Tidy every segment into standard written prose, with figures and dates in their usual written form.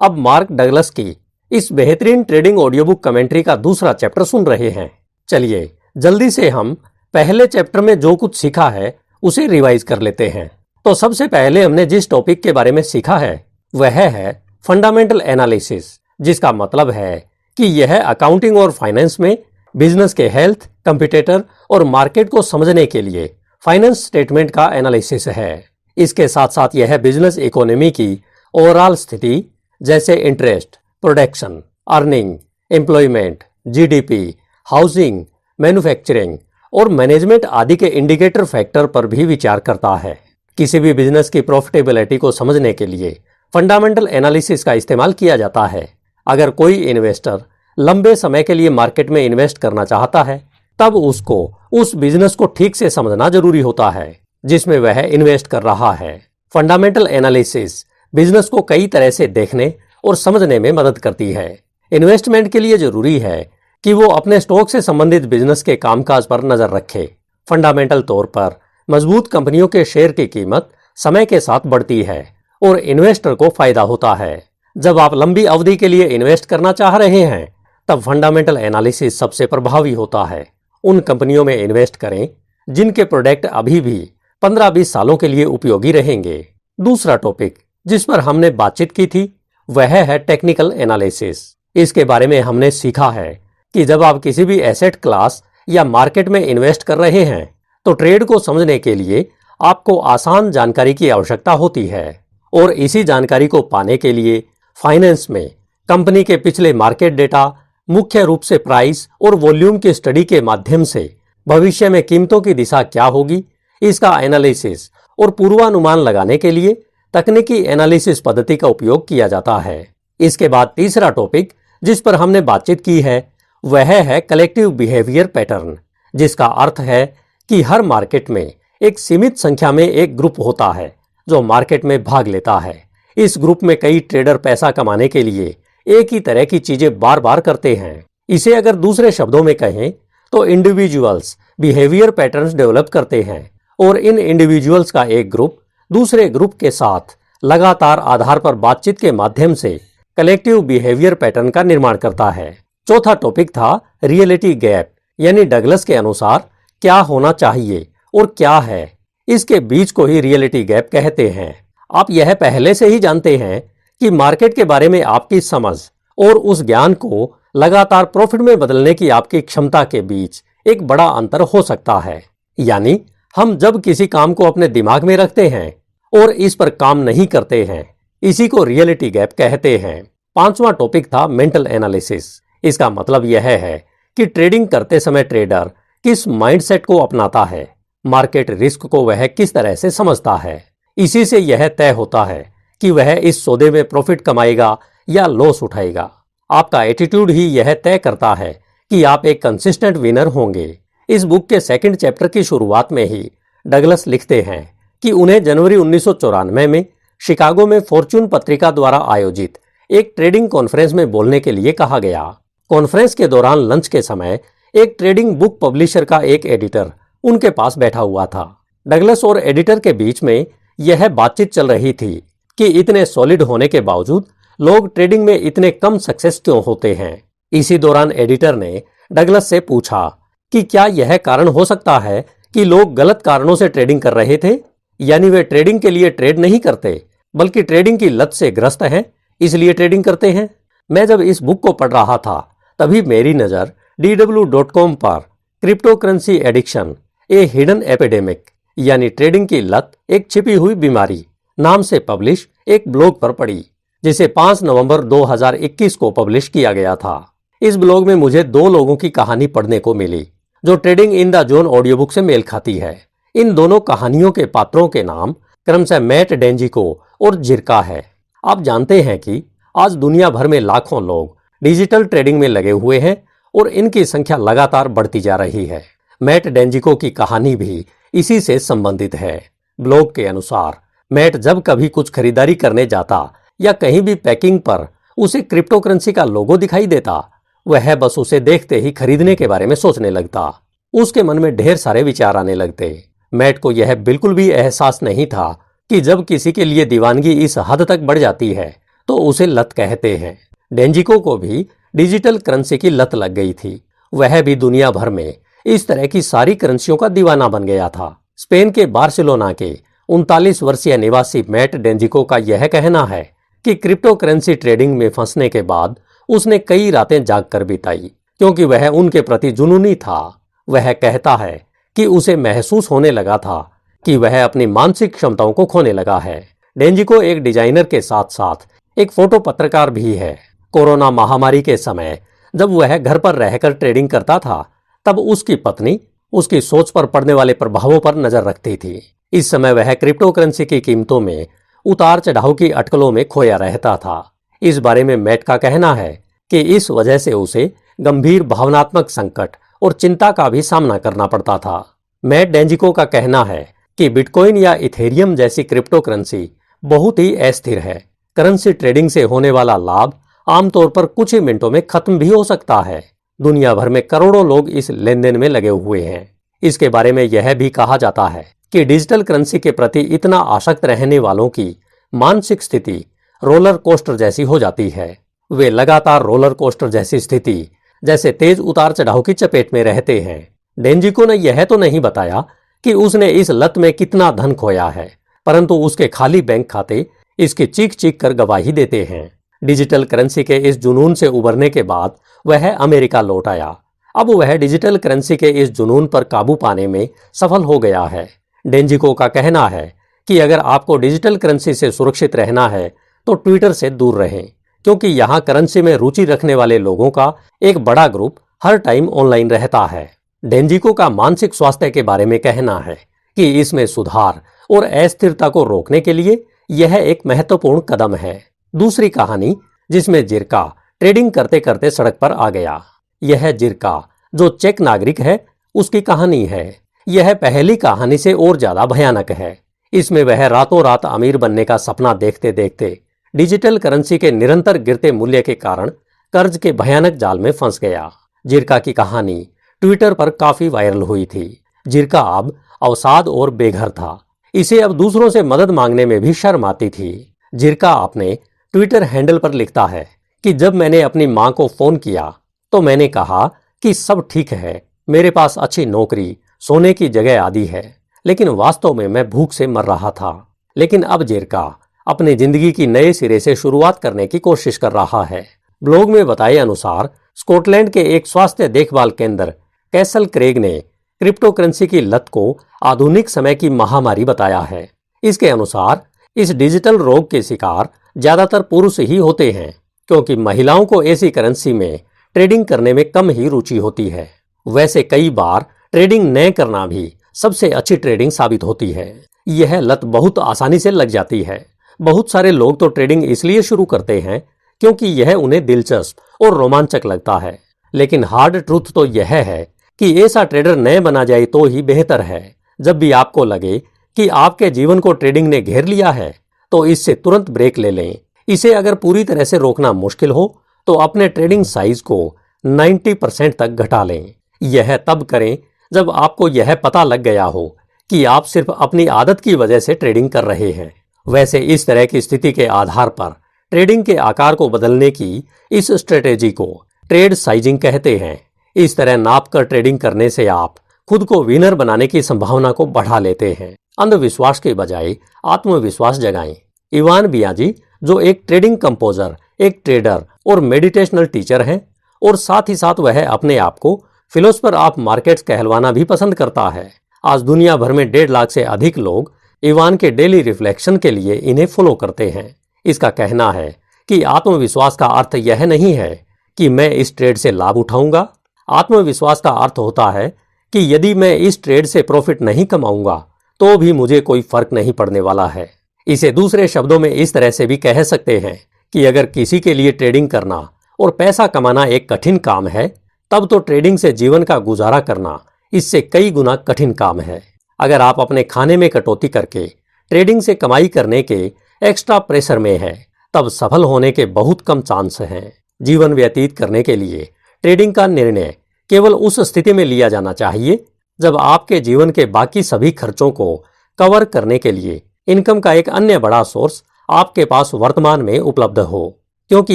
अब mark Douglas की इस बेहतरीन ट्रेडिंग ऑडियो बुक कमेंट्री का दूसरा चैप्टर सुन रहे हैं। चलिए जल्दी से हम पहले चैप्टर में जो कुछ सीखा है उसे रिवाइज कर लेते हैं। तो सबसे पहले हमने जिस टॉपिक के बारे में सीखा है वह है फंडामेंटल एनालिसिस, जिसका मतलब है कि यह अकाउंटिंग और फाइनेंस में बिजनेस के हेल्थ, कंपटीटर और मार्केट को समझने के लिए फाइनेंस स्टेटमेंट का एनालिसिस है। इसके साथ साथ यह बिजनेस इकोनॉमी की ओवरऑल स्थिति जैसे interest, production, earning, employment, GDP, housing, manufacturing और मैनेजमेंट आदि के इंडिकेटर फैक्टर पर भी विचार करता है। किसी भी बिजनेस की प्रॉफिटेबिलिटी को समझने के लिए फंडामेंटल एनालिसिस का इस्तेमाल किया जाता है। अगर कोई इन्वेस्टर लंबे समय के लिए मार्केट में इन्वेस्ट करना चाहता है तब उसको उस बिजनेस को ठीक से समझना जरूरी होता है जिसमें वह इन्वेस्ट कर रहा है। फंडामेंटल एनालिसिस बिजनेस को कई तरह से देखने और समझने में मदद करती है। इन्वेस्टमेंट के लिए जरूरी है कि वो अपने स्टॉक से संबंधित बिजनेस के कामकाज पर नजर रखे। फंडामेंटल तौर पर मजबूत कंपनियों के शेयर की कीमत समय के साथ बढ़ती है और इन्वेस्टर को फायदा होता है। जब आप लंबी अवधि के लिए इन्वेस्ट करना चाह रहे हैं तब फंडामेंटल एनालिसिस सबसे प्रभावी होता है। उन कंपनियों में इन्वेस्ट करें जिनके प्रोडक्ट अभी भी 15-20 सालों के लिए उपयोगी रहेंगे। दूसरा टॉपिक जिस पर हमने बातचीत की थी वह है टेक्निकल एनालिसिस। इसके बारे में हमने सीखा है कि जब आप किसी भी एसेट क्लास या मार्केट में इन्वेस्ट कर रहे हैं तो ट्रेड को समझने के लिए आपको आसान जानकारी की आवश्यकता होती है और इसी जानकारी को पाने के लिए फाइनेंस में कंपनी के पिछले मार्केट डेटा, मुख्य रूप से प्राइस और वॉल्यूम की स्टडी के माध्यम से भविष्य में कीमतों की दिशा क्या होगी, इसका एनालिसिस और पूर्वानुमान लगाने के लिए तकनीकी एनालिसिस पद्धति का उपयोग किया जाता है। इसके बाद तीसरा टॉपिक जिस पर हमने बातचीत की है वह है कलेक्टिव बिहेवियर पैटर्न, जिसका अर्थ है कि हर मार्केट में एक सीमित संख्या में एक ग्रुप होता है जो मार्केट में भाग लेता है। इस ग्रुप में कई ट्रेडर पैसा कमाने के लिए एक ही तरह की चीजें बार बार करते हैं। इसे अगर दूसरे शब्दों में कहें तो इंडिविजुअल्स बिहेवियर पैटर्न्स डेवलप करते हैं और इन इंडिविजुअल्स का एक ग्रुप दूसरे ग्रुप के साथ लगातार आधार पर बातचीत के माध्यम से कलेक्टिव बिहेवियर पैटर्न का निर्माण करता है। चौथा टॉपिक था रियलिटी गैप, यानी डगलस के अनुसार क्या होना चाहिए और क्या है, इसके बीच को ही रियलिटी गैप कहते हैं। आप यह पहले से ही जानते हैं कि मार्केट के बारे में आपकी समझ और उस ज्ञान को लगातार प्रॉफिट में बदलने की आपकी क्षमता के बीच एक बड़ा अंतर हो सकता है। यानी हम जब किसी काम को अपने दिमाग में रखते हैं और इस पर काम नहीं करते हैं, इसी को रियलिटी गैप कहते हैं। पांचवा टॉपिक था मेंटल एनालिसिस। इसका मतलब यह है कि ट्रेडिंग करते समय ट्रेडर किस माइंडसेट को अपनाता है, मार्केट रिस्क को वह किस तरह से समझता है। इसी से यह तय होता है कि वह इस सौदे में प्रॉफिट कमाएगा या लॉस उठाएगा। आपका एटीट्यूड ही यह तय करता है कि आप एक कंसिस्टेंट विनर होंगे। इस बुक के सेकंड चैप्टर की शुरुआत में ही डगलस लिखते हैं कि उन्हें जनवरी 1994 में शिकागो में फॉर्च्यून पत्रिका द्वारा आयोजित एक ट्रेडिंग कॉन्फ्रेंस में बोलने के लिए कहा गया। कॉन्फ्रेंस के दौरान लंच के समय एक ट्रेडिंग बुक पब्लिशर का एक एडिटर उनके पास बैठा हुआ था। डगलस और एडिटर के बीच में यह बातचीत चल रही थी कि इतने सॉलिड होने के बावजूद लोग ट्रेडिंग में इतने कम सक्सेस क्यों होते हैं। इसी दौरान एडिटर ने डगलस से पूछा कि क्या यह कारण हो सकता है कि लोग गलत कारणों से ट्रेडिंग कर रहे थे, यानी वे ट्रेडिंग के लिए ट्रेड नहीं करते बल्कि ट्रेडिंग की लत से ग्रस्त हैं, इसलिए ट्रेडिंग करते हैं। मैं जब इस बुक को पढ़ रहा था तभी मेरी नज़र dw.com पर क्रिप्टो करेंसी एडिक्शन ए हिडन एपिडेमिक, यानी ट्रेडिंग की लत एक छिपी हुई बीमारी नाम से पब्लिश एक ब्लॉग पर पड़ी, जिसे 5 नवंबर 2021 को पब्लिश किया गया था। इस ब्लॉग में मुझे 2 लोगों की कहानी पढ़ने को मिली जो trading in the zone audio book से मेल खाती है। इन दोनों कहानियों के पात्रों के नाम क्रमशः मैट डेंजिको और जिरका है। आप जानते हैं कि आज दुनिया भर में लाखों लोग डिजिटल ट्रेडिंग में लगे हुए हैं और इनकी संख्या लगातार बढ़ती जा रही है। मैट डेंजिको की कहानी भी इसी से संबंधित है। ब्लॉग के अनुसार मैट जब कभी कुछ खरीदारी करने जाता या कहीं भी पैकिंग पर उसे क्रिप्टो करेंसी का लोगो दिखाई देता, वह बस उसे देखते ही खरीदने के बारे में सोचने लगता। उसके मन में ढेर सारे विचार आने लगते। मैट को यह बिल्कुल भी एहसास नहीं था कि जब किसी के लिए दीवानगी इस हद तक बढ़ जाती है तो उसे लत कहते हैं। डेंजिको को भी डिजिटल करेंसी की लत लग गई थी। वह भी दुनिया भर में इस तरह की सारी करेंसियों का दीवाना बन गया था। स्पेन के बार्सिलोना के 39 वर्षीय निवासी मैट डेंजिको का यह कहना है कि क्रिप्टो करेंसी ट्रेडिंग में फंसने के बाद उसने कई रातें जाग कर बिताई, क्योंकि वह उनके प्रति जुनूनी था। वह कहता है कि उसे महसूस होने लगा था कि वह अपनी मानसिक क्षमताओं को खोने लगा है। डेंजिको एक डिजाइनर के साथ साथ एक फोटो पत्रकार भी है। कोरोना महामारी के समय जब वह घर पर रहकर ट्रेडिंग करता था, तब उसकी पत्नी उसकी सोच पर पड़ने वाले प्रभावों पर नजर रखती थी। इस समय वह क्रिप्टो करेंसी की कीमतों में उतार चढ़ाव की अटकलों में खोया रहता था। इस बारे में मैट का कहना है कि इस वजह से उसे गंभीर भावनात्मक संकट और चिंता का भी सामना करना पड़ता था। मैट डेंजिको का कहना है कि बिटकॉइन या इथेरियम जैसी क्रिप्टो करेंसी बहुत ही अस्थिर है। करेंसी ट्रेडिंग से होने वाला लाभ आमतौर पर कुछ ही मिनटों में खत्म भी हो सकता है। दुनिया भर में करोड़ों लोग इस लेन देन में लगे हुए हैं। इसके बारे में यह भी कहा जाता है कि डिजिटल करेंसी के प्रति इतना आसक्त रहने वालों की मानसिक स्थिति रोलर कोस्टर जैसी हो जाती है। वे लगातार रोलर कोस्टर जैसी स्थिति जैसे तेज उतार चढ़ाव की चपेट में रहते हैं। डेंजिको ने यह तो नहीं बताया कि उसने इस लत में कितना धन खोया है, परंतु उसके खाली बैंक खाते इसकी चीख चीख कर गवाही देते हैं। डिजिटल करेंसी के इस जुनून से उबरने के बाद वह अमेरिका लौट आया। अब वह डिजिटल करेंसी के इस जुनून पर काबू पाने में सफल हो गया है। डेंजिको का कहना है कि अगर आपको डिजिटल करेंसी से सुरक्षित रहना है तो ट्विटर से दूर रहें, क्योंकि यहाँ करेंसी में रुचि रखने वाले लोगों का एक बड़ा ग्रुप हर टाइम ऑनलाइन रहता है। डेंजिको का मानसिक स्वास्थ्य के बारे में कहना है कि इसमें सुधार और अस्थिरता को रोकने के लिए यह एक महत्वपूर्ण कदम है। दूसरी कहानी जिसमें जिरका ट्रेडिंग करते करते सड़क पर आ गया। यह जिरका जो चेक नागरिक है, उसकी कहानी है। यह पहली कहानी से और ज्यादा भयानक है। इसमें वह रातों रात अमीर बनने का सपना देखते देखते डिजिटल करेंसी के निरंतर गिरते मूल्य के कारण कर्ज के भयानक जाल में फंस गया। जिरका की कहानी ट्विटर पर काफी वायरल हुई थी। जिरका अब अवसाद और बेघर था। इसे अब दूसरों से मदद मांगने में भी शर्म आती थी। जिरका अपने ट्विटर हैंडल पर लिखता है कि जब मैंने अपनी मां को फोन किया तो मैंने कहा कि सब ठीक है, मेरे पास अच्छी नौकरी, सोने की जगह आदि है, लेकिन वास्तव में मैं भूख से मर रहा था। लेकिन अब जिरका अपनी जिंदगी की नए सिरे से शुरुआत करने की कोशिश कर रहा है। ब्लॉग में बताए अनुसार स्कॉटलैंड के एक स्वास्थ्य देखभाल केंद्र कैसल क्रेग ने क्रिप्टो करेंसी की लत को आधुनिक समय की महामारी बताया है। इसके अनुसार इस डिजिटल रोग के शिकार ज्यादातर पुरुष ही होते हैं, क्योंकि महिलाओं को ऐसी करेंसी में ट्रेडिंग करने में कम ही रुचि होती है। वैसे कई बार ट्रेडिंग न करना भी सबसे अच्छी ट्रेडिंग साबित होती है। यह लत बहुत आसानी से लग जाती है। बहुत सारे लोग तो ट्रेडिंग इसलिए शुरू करते हैं क्योंकि यह उन्हें दिलचस्प और रोमांचक लगता है। लेकिन हार्ड ट्रूथ तो यह है कि ऐसा ट्रेडर न बना जाए तो ही बेहतर है। जब भी आपको लगे कि आपके जीवन को ट्रेडिंग ने घेर लिया है, तो इससे तुरंत ब्रेक ले लें। इसे अगर पूरी तरह से रोकना मुश्किल हो तो अपने ट्रेडिंग साइज को 90% तक घटा लें। यह तब करें जब आपको यह पता लग गया हो कि आप सिर्फ अपनी आदत की वजह से ट्रेडिंग कर रहे हैं। वैसे इस तरह की स्थिति के आधार पर ट्रेडिंग के आकार को बदलने की इस स्ट्रेटेजी को ट्रेड साइजिंग कहते हैं। इस तरह नाप कर ट्रेडिंग करने से आप खुद को विनर बनाने की संभावना को बढ़ा लेते हैं। अंधविश्वास के बजाय आत्मविश्वास जगाएं। इवान बियाजी, जो एक ट्रेडिंग कंपोजर, एक ट्रेडर और मेडिटेशनल टीचर हैं, और साथ ही साथ वह अपने आप को फिलोसफर ऑफ मार्केट्स कहलवाना भी पसंद करता है। आज दुनिया भर में 1.5 लाख से अधिक लोग इवान के डेली रिफ्लेक्शन के लिए इन्हें फॉलो करते हैं। इसका कहना है कि आत्मविश्वास का अर्थ यह नहीं है कि मैं इस ट्रेड से लाभ उठाऊंगा। आत्मविश्वास का अर्थ होता है कि यदि मैं इस ट्रेड से प्रॉफिट नहीं कमाऊंगा तो भी मुझे कोई फर्क नहीं पड़ने वाला है। इसे दूसरे शब्दों में इस तरह से भी कह सकते हैं कि अगर किसी के लिए ट्रेडिंग करना और पैसा कमाना एक कठिन काम है, तब तो ट्रेडिंग से जीवन का गुजारा करना इससे कई गुना कठिन काम है। अगर आप अपने खाने में कटौती करके ट्रेडिंग से कमाई करने के एक्स्ट्रा प्रेशर में है, तब सफल होने के बहुत कम चांस हैं। जीवन व्यतीत करने के लिए ट्रेडिंग का निर्णय केवल उस स्थिति में लिया जाना चाहिए जब आपके जीवन के बाकी सभी खर्चों को कवर करने के लिए इनकम का एक अन्य बड़ा सोर्स आपके पास वर्तमान में उपलब्ध हो, क्योंकि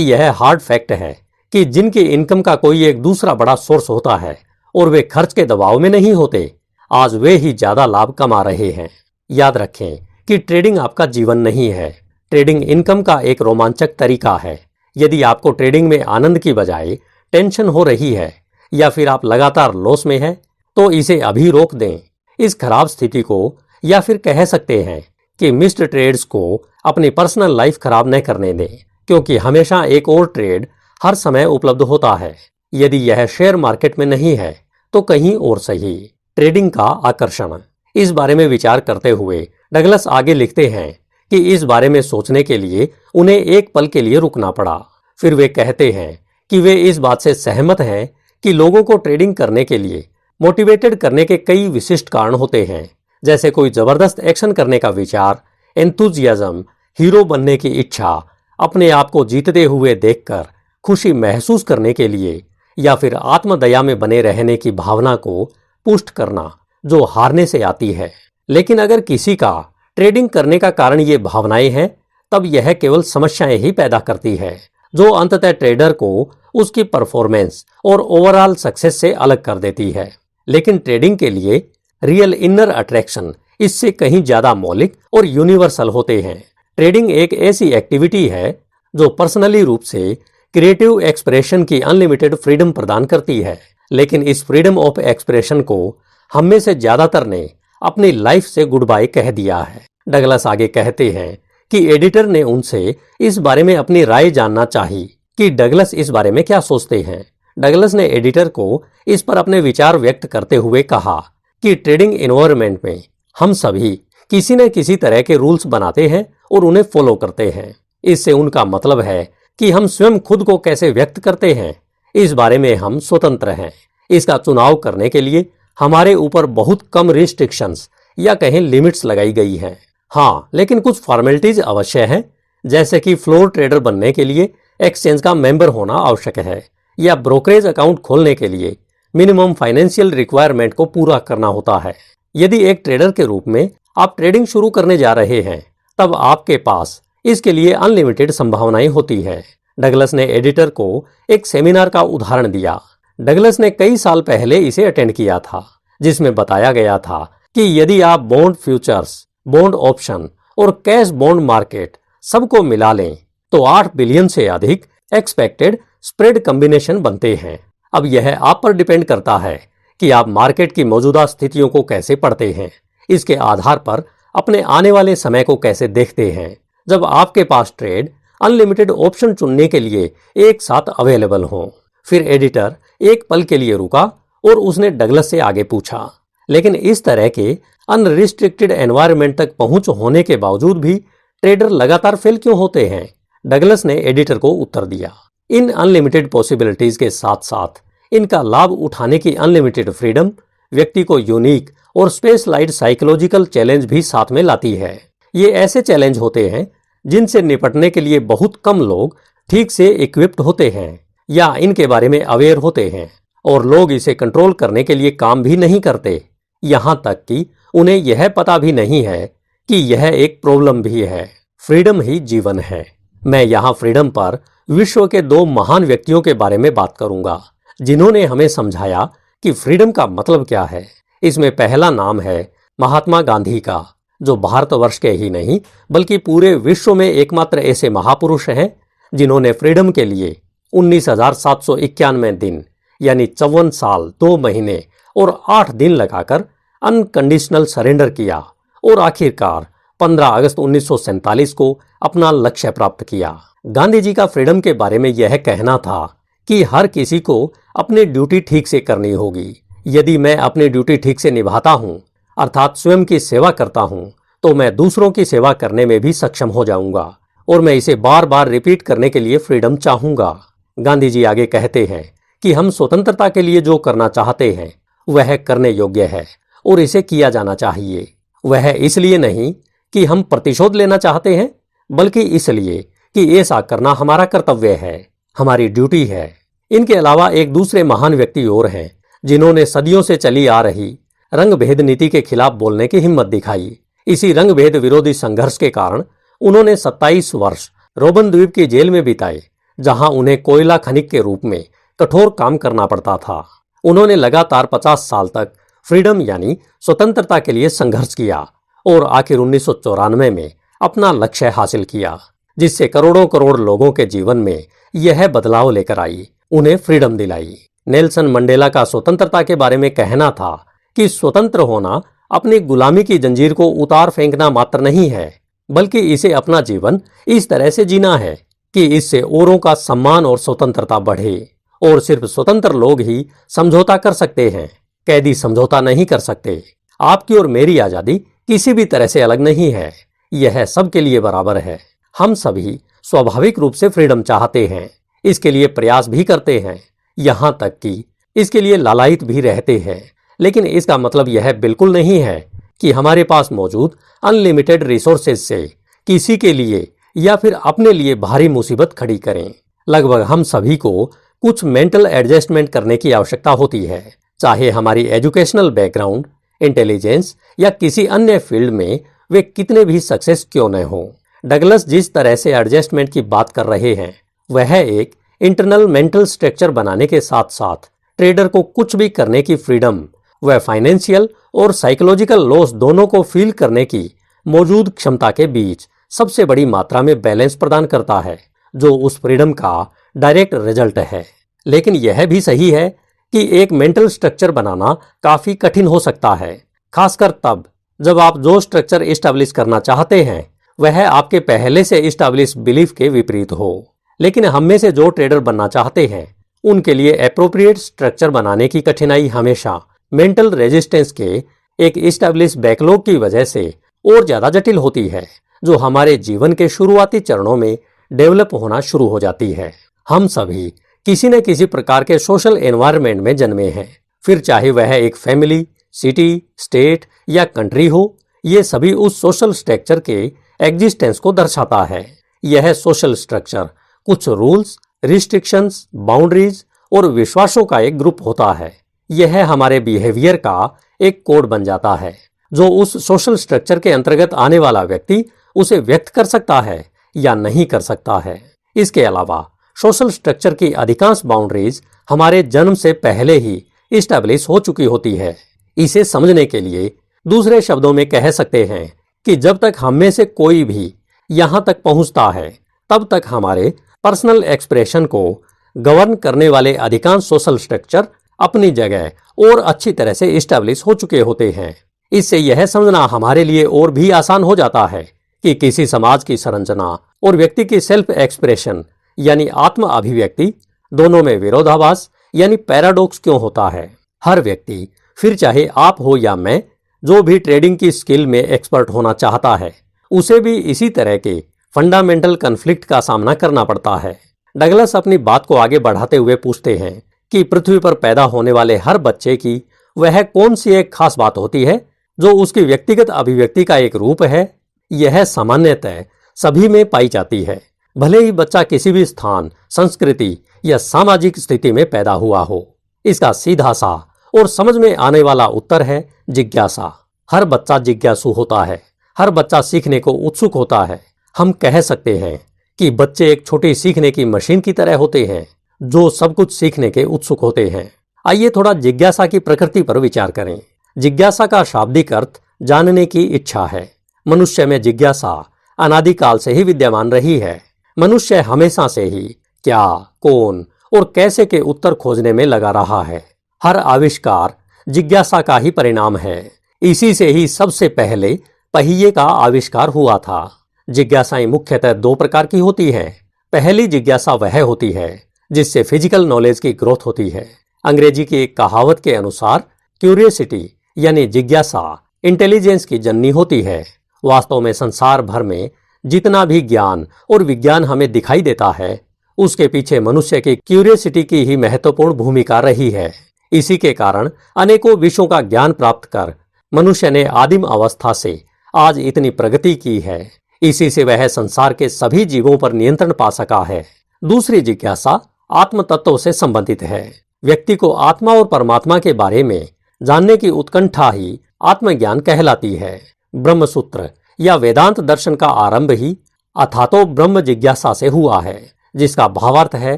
यह हार्ड फैक्ट है कि जिनकी इनकम का कोई एक दूसरा बड़ा सोर्स होता है और वे खर्च के दबाव में नहीं होते, आज वे ही ज्यादा लाभ कमा रहे हैं। याद रखें कि ट्रेडिंग आपका जीवन नहीं है, ट्रेडिंग इनकम का एक रोमांचक तरीका है। यदि आपको ट्रेडिंग में आनंद की बजाय टेंशन हो रही है या फिर आप लगातार लॉस में हैं, तो इसे अभी रोक दें। इस खराब स्थिति को, या फिर कह सकते हैं कि मिस्ड ट्रेड्स को, अपनी पर्सनल लाइफ खराब न करने दें, क्योंकि हमेशा एक और ट्रेड हर समय उपलब्ध होता है। यदि यह शेयर मार्केट में नहीं है तो कहीं और सही। ट्रेडिंग का आकर्षण, इस बारे में विचार करते हुए डगलस आगे लिखते हैं कि इस बारे में सोचने के लिए उन्हें एक पल के लिए रुकना पड़ा। फिर वे कहते हैं कि वे इस बात से सहमत हैं कि लोगों को ट्रेडिंग करने के लिए मोटिवेटेड करने के कई विशिष्ट कारण होते हैं, जैसे कोई जबरदस्त एक्शन करने का विचार, एंथुजियाज्म, हीरो बनने की इच्छा, अपने आप को जीतते हुए देखकर खुशी महसूस करने के लिए, या फिर आत्मदया में बने रहने की भावना को पुष्ट करना जो हारने से आती है। लेकिन अगर किसी का ट्रेडिंग करने का कारण ये भावनाएं हैं, तब यह केवल समस्याएं ही पैदा करती है, जो अंततः ट्रेडर को उसकी परफॉर्मेंस और ओवरऑल सक्सेस से अलग कर देती है। लेकिन ट्रेडिंग के लिए रियल इनर अट्रैक्शन इससे कहीं ज्यादा मौलिक और यूनिवर्सल होते हैं। ट्रेडिंग एक ऐसी एक्टिविटी है जो पर्सनली रूप से क्रिएटिव एक्सप्रेशन की अनलिमिटेड फ्रीडम प्रदान करती है, लेकिन इस फ्रीडम ऑफ एक्सप्रेशन को हम में से ज्यादातर ने अपनी लाइफ से गुड बाय कह दिया है। डगलस आगे कहते हैं कि एडिटर ने उनसे इस बारे में अपनी राय जानना चाही कि डगलस इस बारे में क्या सोचते हैं। डगलस ने एडिटर को इस पर अपने विचार व्यक्त करते हुए कहा कि ट्रेडिंग एनवायरनमेंट में हम सभी किसी न किसी तरह के रूल्स बनाते हैं और उन्हें फॉलो करते हैं। इससे उनका मतलब है कि हम स्वयं खुद को कैसे व्यक्त करते हैं, इस बारे में हम स्वतंत्र हैं। इसका चुनाव करने के लिए हमारे ऊपर बहुत कम रिस्ट्रिक्शंस या कहें लिमिट्स लगाई गई हैं। हाँ, लेकिन कुछ फॉर्मेलिटीज अवश्य हैं, जैसे कि फ्लोर ट्रेडर बनने के लिए एक्सचेंज का मेंबर होना आवश्यक है, या ब्रोकरेज अकाउंट खोलने के लिए मिनिमम फाइनेंशियल रिक्वायरमेंट को पूरा करना होता है। यदि एक ट्रेडर के रूप में आप ट्रेडिंग शुरू करने जा रहे हैं, तब आपके पास इसके लिए अनलिमिटेड संभावनाएं होती है। डगलस ने एडिटर को एक सेमिनार का उदाहरण दिया। डगलस ने कई साल पहले इसे अटेंड किया था, जिसमें बताया गया था कि यदि आप बॉन्ड फ्यूचर्स, बॉन्ड ऑप्शन और कैश बॉन्ड मार्केट सबको मिला लें तो 8 बिलियन से अधिक एक्सपेक्टेड स्प्रेड कॉम्बिनेशन बनते हैं। अब यह आप पर डिपेंड करता है कि आप मार्केट की मौजूदा स्थितियों को कैसे पढ़ते हैं, इसके आधार पर अपने आने वाले समय को कैसे देखते हैं। जब आपके पास ट्रेड अनलिमिटेड ऑप्शन चुनने के लिए एक साथ अवेलेबल हों। फिर एडिटर एक पल के लिए रुका और उसने डगलस से आगे पूछा, लेकिन इस तरह के अनरिस्ट्रिक्टेड एनवायरनमेंट तक पहुंच होने के बावजूद भी ट्रेडर लगातार फेल क्यों होते हैं? डगलस ने एडिटर को उत्तर दिया, इन अनलिमिटेड पॉसिबिलिटीज के साथ साथ इनका लाभ उठाने की अनलिमिटेड फ्रीडम व्यक्ति को यूनिक और स्पेशलाइज्ड साइकोलॉजिकल चैलेंज भी साथ में लाती है। ये ऐसे चैलेंज होते हैं जिनसे निपटने के लिए बहुत कम लोग ठीक से इक्विप्ड होते हैं या इनके बारे में अवेयर होते हैं, और लोग इसे कंट्रोल करने के लिए काम भी नहीं करते, यहाँ तक कि उन्हें यह पता भी नहीं है कि यह एक प्रॉब्लम भी है। फ्रीडम ही जीवन है। मैं यहाँ फ्रीडम पर विश्व के 2 महान व्यक्तियों के बारे में बात करूंगा, जिन्होंने हमें समझाया कि फ्रीडम का मतलब क्या है। इसमें पहला नाम है महात्मा गांधी का, जो भारतवर्ष के ही नहीं बल्कि पूरे विश्व में एकमात्र ऐसे महापुरुष हैं जिन्होंने फ्रीडम के लिए 19,791 दिन यानी 54 साल 2 महीने और 8 दिन लगाकर अनकंडीशनल सरेंडर किया और आखिरकार 15 अगस्त 1947 को अपना लक्ष्य प्राप्त किया। गांधी जी का फ्रीडम के बारे में यह कहना था कि हर किसी को अपनी ड्यूटी ठीक से करनी होगी। यदि मैं अपनी ड्यूटी ठीक से निभाता हूँ, अर्थात स्वयं की सेवा करता हूँ, तो मैं दूसरों की सेवा करने में भी सक्षम हो जाऊंगा और मैं इसे बार बार रिपीट करने के लिए फ्रीडम चाहूंगा। गांधी जी आगे कहते हैं कि हम स्वतंत्रता के लिए जो करना चाहते हैं वह करने योग्य है और इसे किया जाना चाहिए। वह इसलिए नहीं कि हम प्रतिशोध लेना चाहते हैं, बल्कि इसलिए कि ऐसा करना हमारा कर्तव्य है, हमारी ड्यूटी है। इनके अलावा एक दूसरे महान व्यक्ति और हैं जिन्होंने सदियों से चली आ रही रंग भेद नीति के खिलाफ बोलने की हिम्मत दिखाई। इसी रंग भेद विरोधी संघर्ष के कारण उन्होंने 27 वर्ष रोबन द्वीप की जेल में बिताए, जहां उन्हें कोयला खनिक के रूप में कठोर काम करना पड़ता था। उन्होंने लगातार 50 साल तक फ्रीडम यानी स्वतंत्रता के लिए संघर्ष किया और आखिर 1994 में अपना लक्ष्य हासिल किया, जिससे करोड़ों करोड़ लोगों के जीवन में यह बदलाव लेकर आई, उन्हें फ्रीडम दिलाई। नेल्सन मंडेला का स्वतंत्रता के बारे में कहना था कि स्वतंत्र होना अपनी गुलामी की जंजीर को उतार फेंकना मात्र नहीं है, बल्कि इसे अपना जीवन इस तरह से जीना है कि इससे औरों का सम्मान और स्वतंत्रता बढ़े। और सिर्फ स्वतंत्र लोग ही समझौता कर सकते हैं, कैदी समझौता नहीं कर सकते। आपकी और मेरी आजादी किसी भी तरह से अलग नहीं है, यह सबके लिए बराबर है। हम सभी स्वाभाविक रूप से फ्रीडम चाहते हैं, इसके लिए प्रयास भी करते हैं, यहां तक कि इसके लिए लालायित भी रहते हैं। लेकिन इसका मतलब यह बिल्कुल नहीं है कि हमारे पास मौजूद अनलिमिटेड रिसोर्सेज से किसी के लिए या फिर अपने लिए भारी मुसीबत खड़ी करें। लगभग हम सभी को कुछ मेंटल एडजस्टमेंट करने की आवश्यकता होती है, चाहे हमारी एजुकेशनल बैकग्राउंड, इंटेलिजेंस या किसी अन्य फील्ड में वे कितने भी सक्सेस क्यों न हो। डगलस जिस तरह से एडजस्टमेंट की बात कर रहे हैं, वह एक इंटरनल मेंटल स्ट्रक्चर बनाने के साथ साथ ट्रेडर को कुछ भी करने की फ्रीडम व फाइनेंशियल और साइकोलॉजिकल लॉस दोनों को फील करने की मौजूद क्षमता के बीच सबसे बड़ी मात्रा में बैलेंस प्रदान करता है, जो उस फ्रीडम का डायरेक्ट रिजल्ट है। लेकिन यह भी सही है कि एक मेंटल स्ट्रक्चर बनाना काफी कठिन हो सकता है, खासकर तब जब आप जो स्ट्रक्चर इस्टेब्लिश करना चाहते हैं वह आपके पहले से इस्टेब्लिश बिलीफ के विपरीत हो। लेकिन हम में से जो ट्रेडर बनना चाहते हैं, उनके लिए एप्रोप्रिएट स्ट्रक्चर बनाने की कठिनाई हमेशा मेंटल रेजिस्टेंस के एक इस्टेब्लिश बैकलॉग की वजह से और ज्यादा जटिल होती है, जो हमारे जीवन के शुरुआती चरणों में डेवलप होना शुरू हो जाती है। हम सभी किसी न किसी प्रकार के सोशल एनवायरनमेंट में जन्मे हैं, फिर चाहे वह एक फैमिली, सिटी, स्टेट या कंट्री हो। ये सभी उस सोशल स्ट्रक्चर के एग्जिस्टेंस को दर्शाता है। यह सोशल स्ट्रक्चर कुछ रूल्स, रिस्ट्रिक्शंस, बाउंड्रीज और विश्वासों का एक ग्रुप होता है। यह हमारे बिहेवियर का एक कोड बन जाता है, जो उस सोशल स्ट्रक्चर के अंतर्गत आने वाला व्यक्ति उसे व्यक्त कर सकता है या नहीं कर सकता है। इसके अलावा सोशल स्ट्रक्चर की अधिकांश बाउंड्रीज हमारे जन्म से पहले ही इस्टेब्लिश हो चुकी होती है। इसे समझने के लिए दूसरे शब्दों में कह सकते हैं कि जब तक हम में से कोई भी यहां तक पहुंचता है, तब तक हमारे पर्सनल एक्सप्रेशन को गवर्न करने वाले अधिकांश सोशल स्ट्रक्चर अपनी जगह और अच्छी तरह से इस्टेब्लिश हो चुके होते हैं। इससे यह समझना हमारे लिए और भी आसान हो जाता है कि किसी समाज की संरचना और व्यक्ति की सेल्फ एक्सप्रेशन यानी आत्म अभिव्यक्ति दोनों में विरोधाभास यानी पैराडॉक्स क्यों होता है। हर व्यक्ति, फिर चाहे आप हो या मैं, जो भी ट्रेडिंग की स्किल में एक्सपर्ट होना चाहता है, उसे भी इसी तरह के फंडामेंटल कन्फ्लिक्ट का सामना करना पड़ता है। डगलस अपनी बात को आगे बढ़ाते हुए पूछते हैं कि पृथ्वी पर पैदा होने वाले हर बच्चे की वह कौन सी एक खास बात होती है जो उसकी व्यक्तिगत अभिव्यक्ति का एक रूप है। यह सामान्यतः सभी में पाई जाती है, भले ही बच्चा किसी भी स्थान, संस्कृति या सामाजिक स्थिति में पैदा हुआ हो। इसका सीधा सा और समझ में आने वाला उत्तर है जिज्ञासा। हर बच्चा जिज्ञासु होता है, हर बच्चा सीखने को उत्सुक होता है। हम कह सकते हैं कि बच्चे एक छोटी सीखने की मशीन की तरह होते हैं, जो सब कुछ सीखने के उत्सुक होते हैं। आइए थोड़ा जिज्ञासा की प्रकृति पर विचार करें। जिज्ञासा का शाब्दिक अर्थ जानने की इच्छा है। मनुष्य में जिज्ञासा अनादिकाल से ही विद्यमान रही है। मनुष्य हमेशा से ही क्या, कौन और कैसे के उत्तर खोजने में लगा रहा है। हर आविष्कार जिज्ञासा का ही परिणाम है। इसी से ही सबसे पहले पहिए का आविष्कार हुआ था। जिज्ञासाएं मुख्यतः दो प्रकार की होती है। पहली जिज्ञासा वह होती है जिससे फिजिकल नॉलेज की ग्रोथ होती है। अंग्रेजी की एक कहावत के अनुसार क्यूरियोसिटी यानी जिज्ञासा इंटेलिजेंस की जननी होती है। वास्तव में संसार भर में जितना भी ज्ञान और विज्ञान हमें दिखाई देता है, उसके पीछे मनुष्य की क्यूरियोसिटी की ही महत्वपूर्ण भूमिका रही है। इसी के कारण अनेकों विषयों का ज्ञान प्राप्त कर मनुष्य ने आदिम अवस्था से आज इतनी प्रगति की है। इसी से वह संसार के सभी जीवों पर नियंत्रण पा सका है। दूसरी जिज्ञासा आत्म तत्व से संबंधित है। व्यक्ति को आत्मा और परमात्मा के बारे में जानने की उत्कंठा ही आत्मज्ञान कहलाती है। ब्रह्मसूत्र या वेदांत दर्शन का आरंभ ही अथातो ब्रह्म जिज्ञासा से हुआ है, जिसका भावार्थ है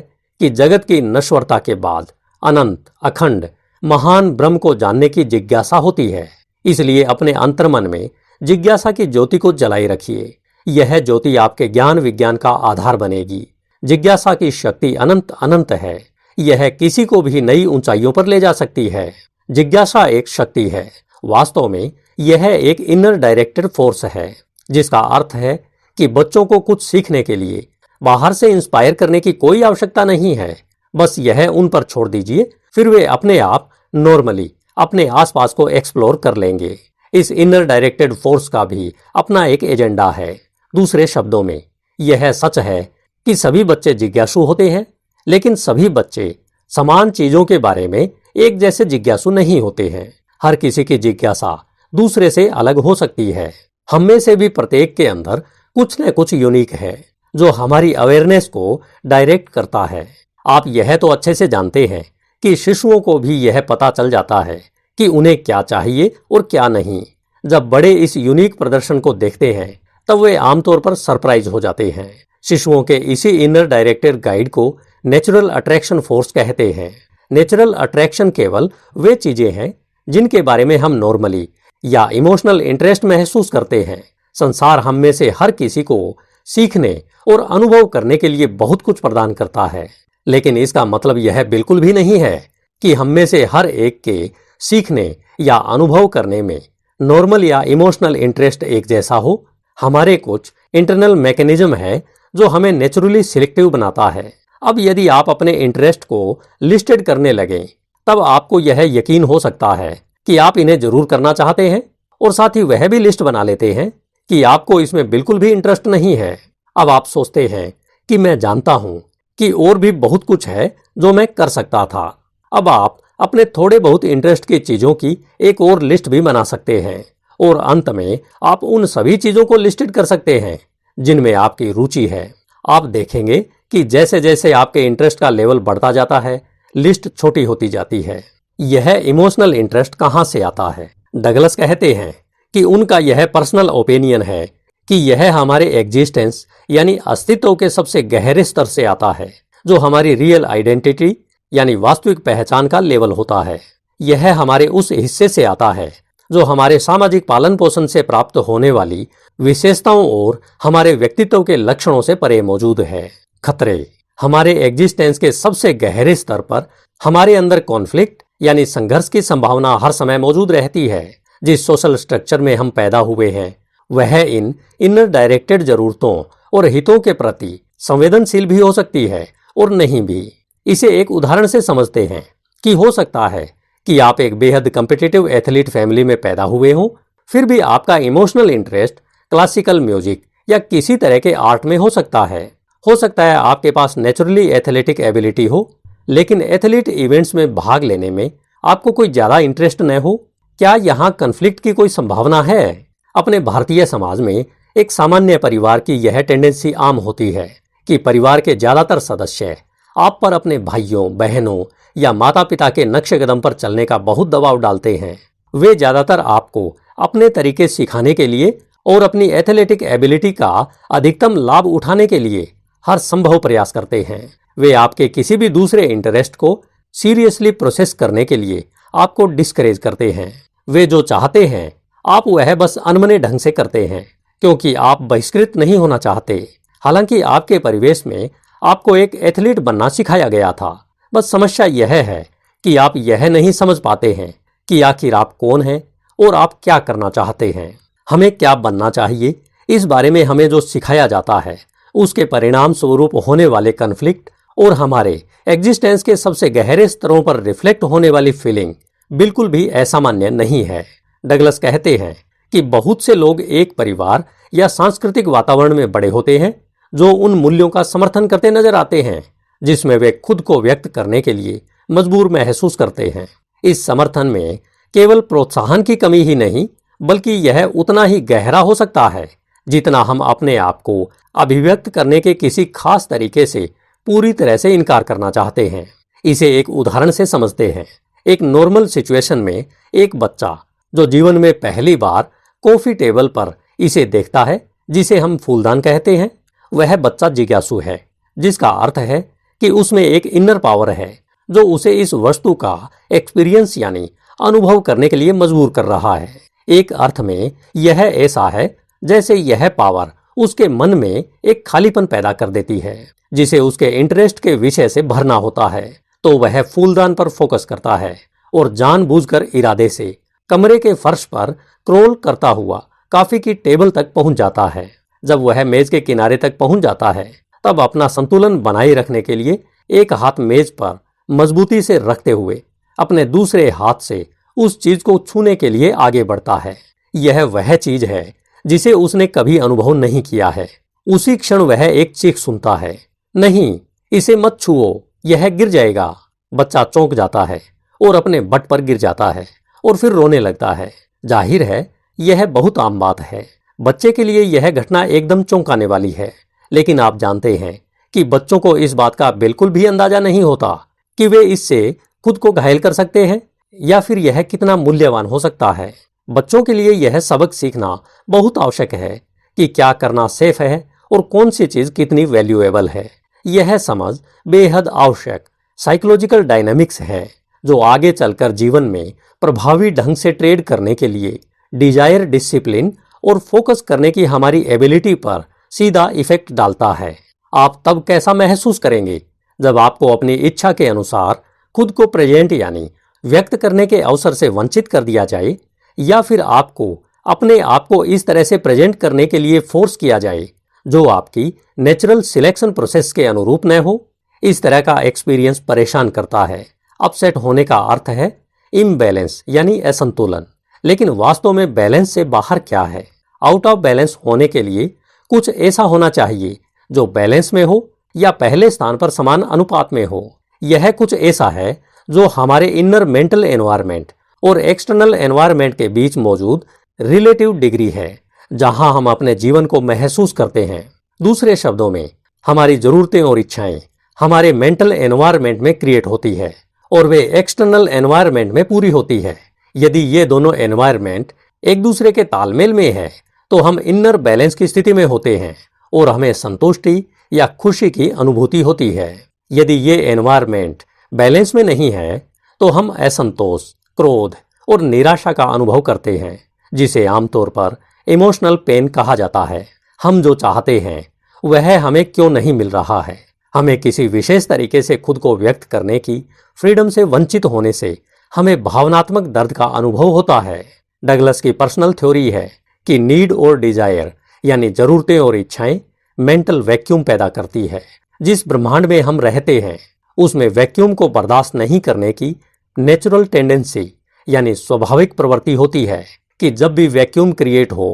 कि जगत की नश्वरता के बाद अनंत अखंड महान ब्रह्म को जानने की जिज्ञासा होती है। इसलिए अपने अंतर्मन में जिज्ञासा की ज्योति को जलाई रखिए। यह ज्योति आपके ज्ञान विज्ञान का आधार बनेगी। जिज्ञासा की शक्ति अनंत अनंत है। यह किसी को भी नई ऊंचाइयों पर ले जा सकती है। जिज्ञासा एक शक्ति है। वास्तव में यह एक इनर डायरेक्टेड फोर्स है, जिसका अर्थ है कि बच्चों को कुछ सीखने के लिए बाहर से इंस्पायर करने की कोई आवश्यकता नहीं है। बस यह उन पर छोड़ दीजिए, फिर वे अपने आप नॉर्मली अपने आसपास को एक्सप्लोर कर लेंगे। इस इनर डायरेक्टेड फोर्स का भी अपना एक एजेंडा है। दूसरे शब्दों में यह सच है कि सभी बच्चे जिज्ञासु होते हैं, लेकिन सभी बच्चे समान चीजों के बारे में एक जैसे जिज्ञासु नहीं होते हैं। हर किसी की जिज्ञासा दूसरे से अलग हो सकती है। हम में से भी प्रत्येक के अंदर कुछ न कुछ यूनिक है, जो हमारी अवेयरनेस को डायरेक्ट करता है। आप यह तो अच्छे से जानते हैं कि शिशुओं को भी यह पता चल जाता है कि उन्हें क्या चाहिए और क्या नहीं। जब बड़े इस यूनिक प्रदर्शन को देखते हैं, तब वे आमतौर पर सरप्राइज हो जाते हैं। शिशुओं के इसी इनर डायरेक्टेड गाइड को नेचुरल अट्रैक्शन फोर्स कहते हैं। नेचुरल अट्रैक्शन केवल वे चीजें हैं जिनके बारे में हम नॉर्मली या इमोशनल इंटरेस्ट महसूस करते हैं। संसार हम में से हर किसी को सीखने और अनुभव करने के लिए बहुत कुछ प्रदान करता है, लेकिन इसका मतलब यह बिल्कुल भी नहीं है कि हम में से हर एक के सीखने या अनुभव करने में नॉर्मल या इमोशनल इंटरेस्ट एक जैसा हो। हमारे कुछ इंटरनल मैकेनिज्म है जो हमें नेचुरली सिलेक्टिव बनाता है। अब यदि आप अपने इंटरेस्ट को लिस्टेड करने लगें, तब आपको यह यकीन हो सकता है कि आप इन्हें जरूर करना चाहते हैं, और साथ ही वह भी लिस्ट बना लेते हैं कि आपको इसमें बिल्कुल भी इंटरेस्ट नहीं है। अब आप सोचते हैं कि मैं जानता हूं कि और भी बहुत कुछ है जो मैं कर सकता था। अब आप अपने थोड़े बहुत इंटरेस्ट की चीजों की एक और लिस्ट भी बना सकते हैं, और अंत में आप उन सभी चीजों को लिस्टेड कर सकते हैं जिनमें आपकी रुचि है। आप देखेंगे कि जैसे जैसे आपके इंटरेस्ट का लेवल बढ़ता जाता है, लिस्ट छोटी होती जाती है। यह इमोशनल इंटरेस्ट कहां से आता है? डगलस कहते हैं कि उनका यह पर्सनल ओपिनियन है कि यह हमारे एग्जिस्टेंस यानी अस्तित्व के सबसे गहरे स्तर से आता है, जो हमारी रियल आइडेंटिटी यानी वास्तविक पहचान का लेवल होता है। यह हमारे उस हिस्से से आता है जो हमारे सामाजिक पालन पोषण से प्राप्त होने वाली विशेषताओं और हमारे व्यक्तित्व के लक्षणों से परे मौजूद है। खतरे हमारे एग्जिस्टेंस के सबसे गहरे स्तर पर हमारे अंदर कॉन्फ्लिक्ट यानी संघर्ष की संभावना हर समय मौजूद रहती है। जिस सोशल स्ट्रक्चर में हम पैदा हुए हैं, वह इन इनर डायरेक्टेड जरूरतों और हितों के प्रति संवेदनशील भी हो सकती है और नहीं भी। इसे एक उदाहरण से समझते हैं कि हो सकता है कि आप एक बेहद कम्पिटिटिव एथलीट फैमिली में पैदा हुए हों, फिर भी आपका इमोशनल इंटरेस्ट क्लासिकल म्यूजिक या किसी तरह के आर्ट में हो सकता है। हो सकता है आपके पास नेचुरली एथलेटिक एबिलिटी हो, लेकिन एथलीट इवेंट्स में भाग लेने में आपको कोई ज्यादा इंटरेस्ट न हो। क्या यहाँ कन्फ्लिक्ट की कोई संभावना है? अपने भारतीय समाज में एक सामान्य परिवार की यह टेंडेंसी आम होती है कि परिवार के ज्यादातर सदस्य आप पर अपने भाइयों बहनों या माता पिता के नक्शे कदम पर चलने का बहुत दबाव डालते हैं। वे ज्यादातर आपको अपने तरीके सिखाने के लिए और अपनी एथलेटिक एबिलिटी का अधिकतम लाभ उठाने के लिए हर संभव प्रयास करते हैं। वे आपके किसी भी दूसरे इंटरेस्ट को सीरियसली प्रोसेस करने के लिए आपको डिस्करेज करते हैं। वे जो चाहते हैं आप वह बस अनमने ढंग से करते हैं, क्योंकि आप बहिष्कृत नहीं होना चाहते। हालांकि आपके परिवेश में आपको एक एथलीट बनना सिखाया गया था। बस समस्या यह है कि आप यह नहीं समझ पाते हैं कि आखिर आप कौन हैं और आप क्या करना चाहते हैं। हमें क्या बनना चाहिए, इस बारे में हमें जो सिखाया जाता है उसके परिणाम स्वरूप होने वाले कन्फ्लिक्ट और हमारे एग्जिस्टेंस के सबसे गहरे स्तरों पर रिफ्लेक्ट होने वाली फीलिंग बिल्कुल भी असामान्य नहीं है। डगलस कहते हैं कि बहुत से लोग एक परिवार या सांस्कृतिक वातावरण में बड़े होते हैं जो उन मूल्यों का समर्थन करते नजर आते हैं जिसमें वे खुद को व्यक्त करने के लिए मजबूर महसूस करते हैं। इस समर्थन में केवल प्रोत्साहन की कमी ही नहीं, बल्कि यह उतना ही गहरा हो सकता है जितना हम अपने आप को अभिव्यक्त करने के किसी खास तरीके से पूरी तरह से इनकार करना चाहते हैं। इसे एक उदाहरण से समझते हैं। एक नॉर्मल सिचुएशन में एक बच्चा जो जीवन में पहली बार कॉफी टेबल पर इसे देखता है, जिसे हम फूलदान कहते हैं, वह बच्चा जिज्ञासु है, जिसका अर्थ है कि उसमें एक इनर पावर है जो उसे इस वस्तु का एक्सपीरियंस यानी अनुभव करने के लिए मजबूर कर रहा है। एक अर्थ में यह ऐसा है जैसे यह पावर उसके मन में एक खालीपन पैदा कर देती है जिसे उसके इंटरेस्ट के विषय से भरना होता है। तो वह फूलदान पर फोकस करता है और जानबूझकर इरादे से कमरे के फर्श पर क्रोल करता हुआ कॉफी की टेबल तक पहुंच जाता है। जब वह मेज के किनारे तक पहुंच जाता है तब अपना संतुलन बनाए रखने के लिए एक हाथ मेज पर मजबूती से रखते हुए अपने दूसरे हाथ से उस चीज को छूने के लिए आगे बढ़ता है। यह वह चीज है जिसे उसने कभी अनुभव नहीं किया है। उसी क्षण वह एक चीख सुनता है, नहीं, इसे मत छुओ, यह गिर जाएगा। बच्चा चौंक जाता है और अपने बट पर गिर जाता है और फिर रोने लगता है। जाहिर है यह बहुत आम बात है। बच्चे के लिए यह घटना एकदम चौंकाने वाली है, लेकिन आप जानते हैं कि बच्चों को इस बात का बिल्कुल भी अंदाजा नहीं होता कि वे इससे खुद को घायल कर सकते हैं या फिर यह कितना मूल्यवान हो सकता है। बच्चों के लिए यह सबक सीखना बहुत आवश्यक है कि क्या करना सेफ है और कौन सी चीज कितनी वैल्यूएबल है। यह समझ बेहद आवश्यक साइकोलॉजिकल डायनामिक्स है जो आगे चलकर जीवन में प्रभावी ढंग से ट्रेड करने के लिए डिजायर, डिसिप्लिन और फोकस करने की हमारी एबिलिटी पर सीधा इफेक्ट डालता है। आप तब कैसा महसूस करेंगे जब आपको अपनी इच्छा के अनुसार खुद को प्रेजेंट यानी व्यक्त करने के अवसर से वंचित कर दिया जाए, या फिर आपको अपने आप को इस तरह से प्रेजेंट करने के लिए फोर्स किया जाए जो आपकी नेचुरल सिलेक्शन प्रोसेस के अनुरूप न हो। इस तरह का एक्सपीरियंस परेशान करता है। अपसेट होने का अर्थ है इम्बैलेंस यानी असंतुलन, लेकिन वास्तव में बैलेंस से बाहर क्या है? आउट ऑफ बैलेंस होने के लिए कुछ ऐसा होना चाहिए जो बैलेंस में हो या पहले स्थान पर समान अनुपात में हो। यह कुछ ऐसा है जो हमारे इनर मेंटल एनवायरनमेंट और एक्सटर्नल एनवायरनमेंट के बीच मौजूद रिलेटिव डिग्री है जहां हम अपने जीवन को महसूस करते हैं। दूसरे शब्दों में, हमारी जरूरतें और इच्छाएं हमारे मेंटल एनवायरनमेंट में क्रिएट होती है और वे एक्सटर्नल एनवायरनमेंट में पूरी होती है। यदि ये दोनों एनवायरनमेंट एक दूसरे के तालमेल में है तो हम इनर बैलेंस की स्थिति में होते हैं और हमें संतुष्टि या खुशी की अनुभूति होती है। यदि ये एनवायरनमेंट बैलेंस में नहीं है तो हम असंतोष, क्रोध और निराशा का अनुभव करते हैं, जिसे आमतौर पर इमोशनल पेन कहा जाता है। हम जो चाहते हैं वह हमें क्यों नहीं मिल रहा है। हमें किसी विशेष तरीके से खुद को व्यक्त करने की फ्रीडम से वंचित होने से हमें भावनात्मक दर्द का अनुभव होता है। डगलस की पर्सनल थ्योरी है कि नीड और डिजायर यानी जरूरतें और इच्छाएं मेंटल वैक्यूम पैदा करती है। जिस ब्रह्मांड में हम रहते हैं उसमें वैक्यूम को बर्दाश्त नहीं करने की नेचुरल टेंडेंसी यानी स्वाभाविक प्रवृत्ति होती है कि जब भी वैक्यूम क्रिएट हो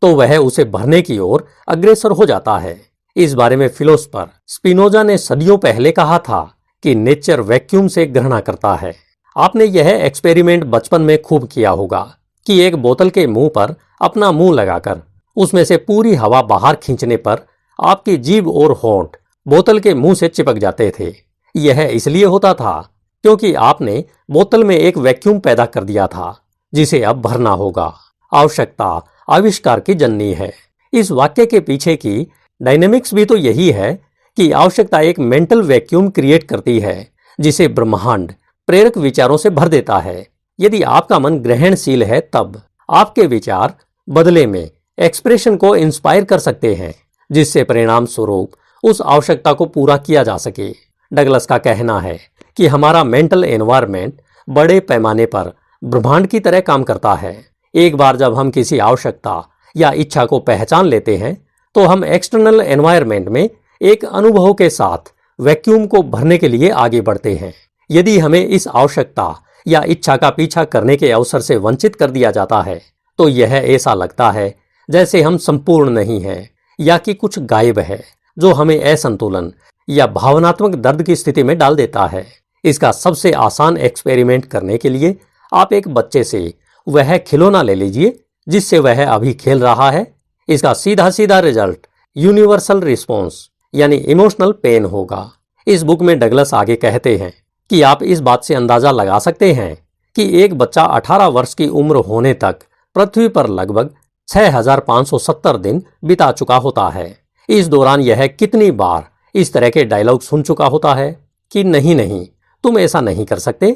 तो वह उसे भरने की ओर अग्रसर हो जाता है। इस बारे में फिलोसफर स्पिनोजा ने सदियों पहले कहा था कि नेचर वैक्यूम से घृणा करता है। आपने यह एक्सपेरिमेंट बचपन में खूब किया होगा कि एक बोतल के मुंह पर अपना मुंह लगाकर उसमें से पूरी हवा बाहर खींचने पर आपकी जीभ और होंठ बोतल के मुंह से चिपक जाते थे। यह इसलिए होता था क्योंकि आपने बोतल में एक वैक्यूम पैदा कर दिया था जिसे अब भरना होगा। आवश्यकता आविष्कार की जननी है। इस वाक्य के पीछे की डायनेमिक्स भी तो यही है कि आवश्यकता एक मेंटल वैक्यूम क्रिएट करती है जिसे ब्रह्मांड प्रेरक विचारों से भर देता है। यदि आपका मन ग्रहणशील है तब आपके विचार बदले में एक्सप्रेशन को इंस्पायर कर सकते हैं जिससे परिणाम स्वरूप उस आवश्यकता को पूरा किया जा सके। डगलस का कहना है कि हमारा मेंटल एनवायरनमेंट बड़े पैमाने पर ब्रह्मांड की तरह काम करता है। एक बार जब हम किसी आवश्यकता या इच्छा को पहचान लेते हैं तो हम एक्सटर्नल एनवायरनमेंट में एक अनुभव के साथ वैक्यूम को भरने के लिए आगे बढ़ते हैं। यदि हमें इस आवश्यकता या इच्छा का पीछा करने के अवसर से वंचित कर दिया जाता है तो यह ऐसा लगता है जैसे हम संपूर्ण नहीं हैं या कि कुछ गायब है जो हमें असंतुलन या भावनात्मक दर्द की स्थिति में डाल देता है। इसका सबसे आसान एक्सपेरिमेंट करने के लिए आप एक बच्चे से वह खिलौना ले लीजिए जिससे वह अभी खेल रहा है। इसका सीधा सीधा रिजल्ट यूनिवर्सल रिस्पॉन्स यानी इमोशनल पेन होगा। इस बुक में डगलस आगे कहते हैं कि आप इस बात से अंदाजा लगा सकते हैं कि एक बच्चा 18 वर्ष की उम्र होने तक पृथ्वी पर लगभग 6570 दिन बिता चुका होता है। इस दौरान यह कितनी बार इस तरह के डायलॉग सुन चुका होता है कि नहीं नहीं, तुम ऐसा नहीं कर सकते,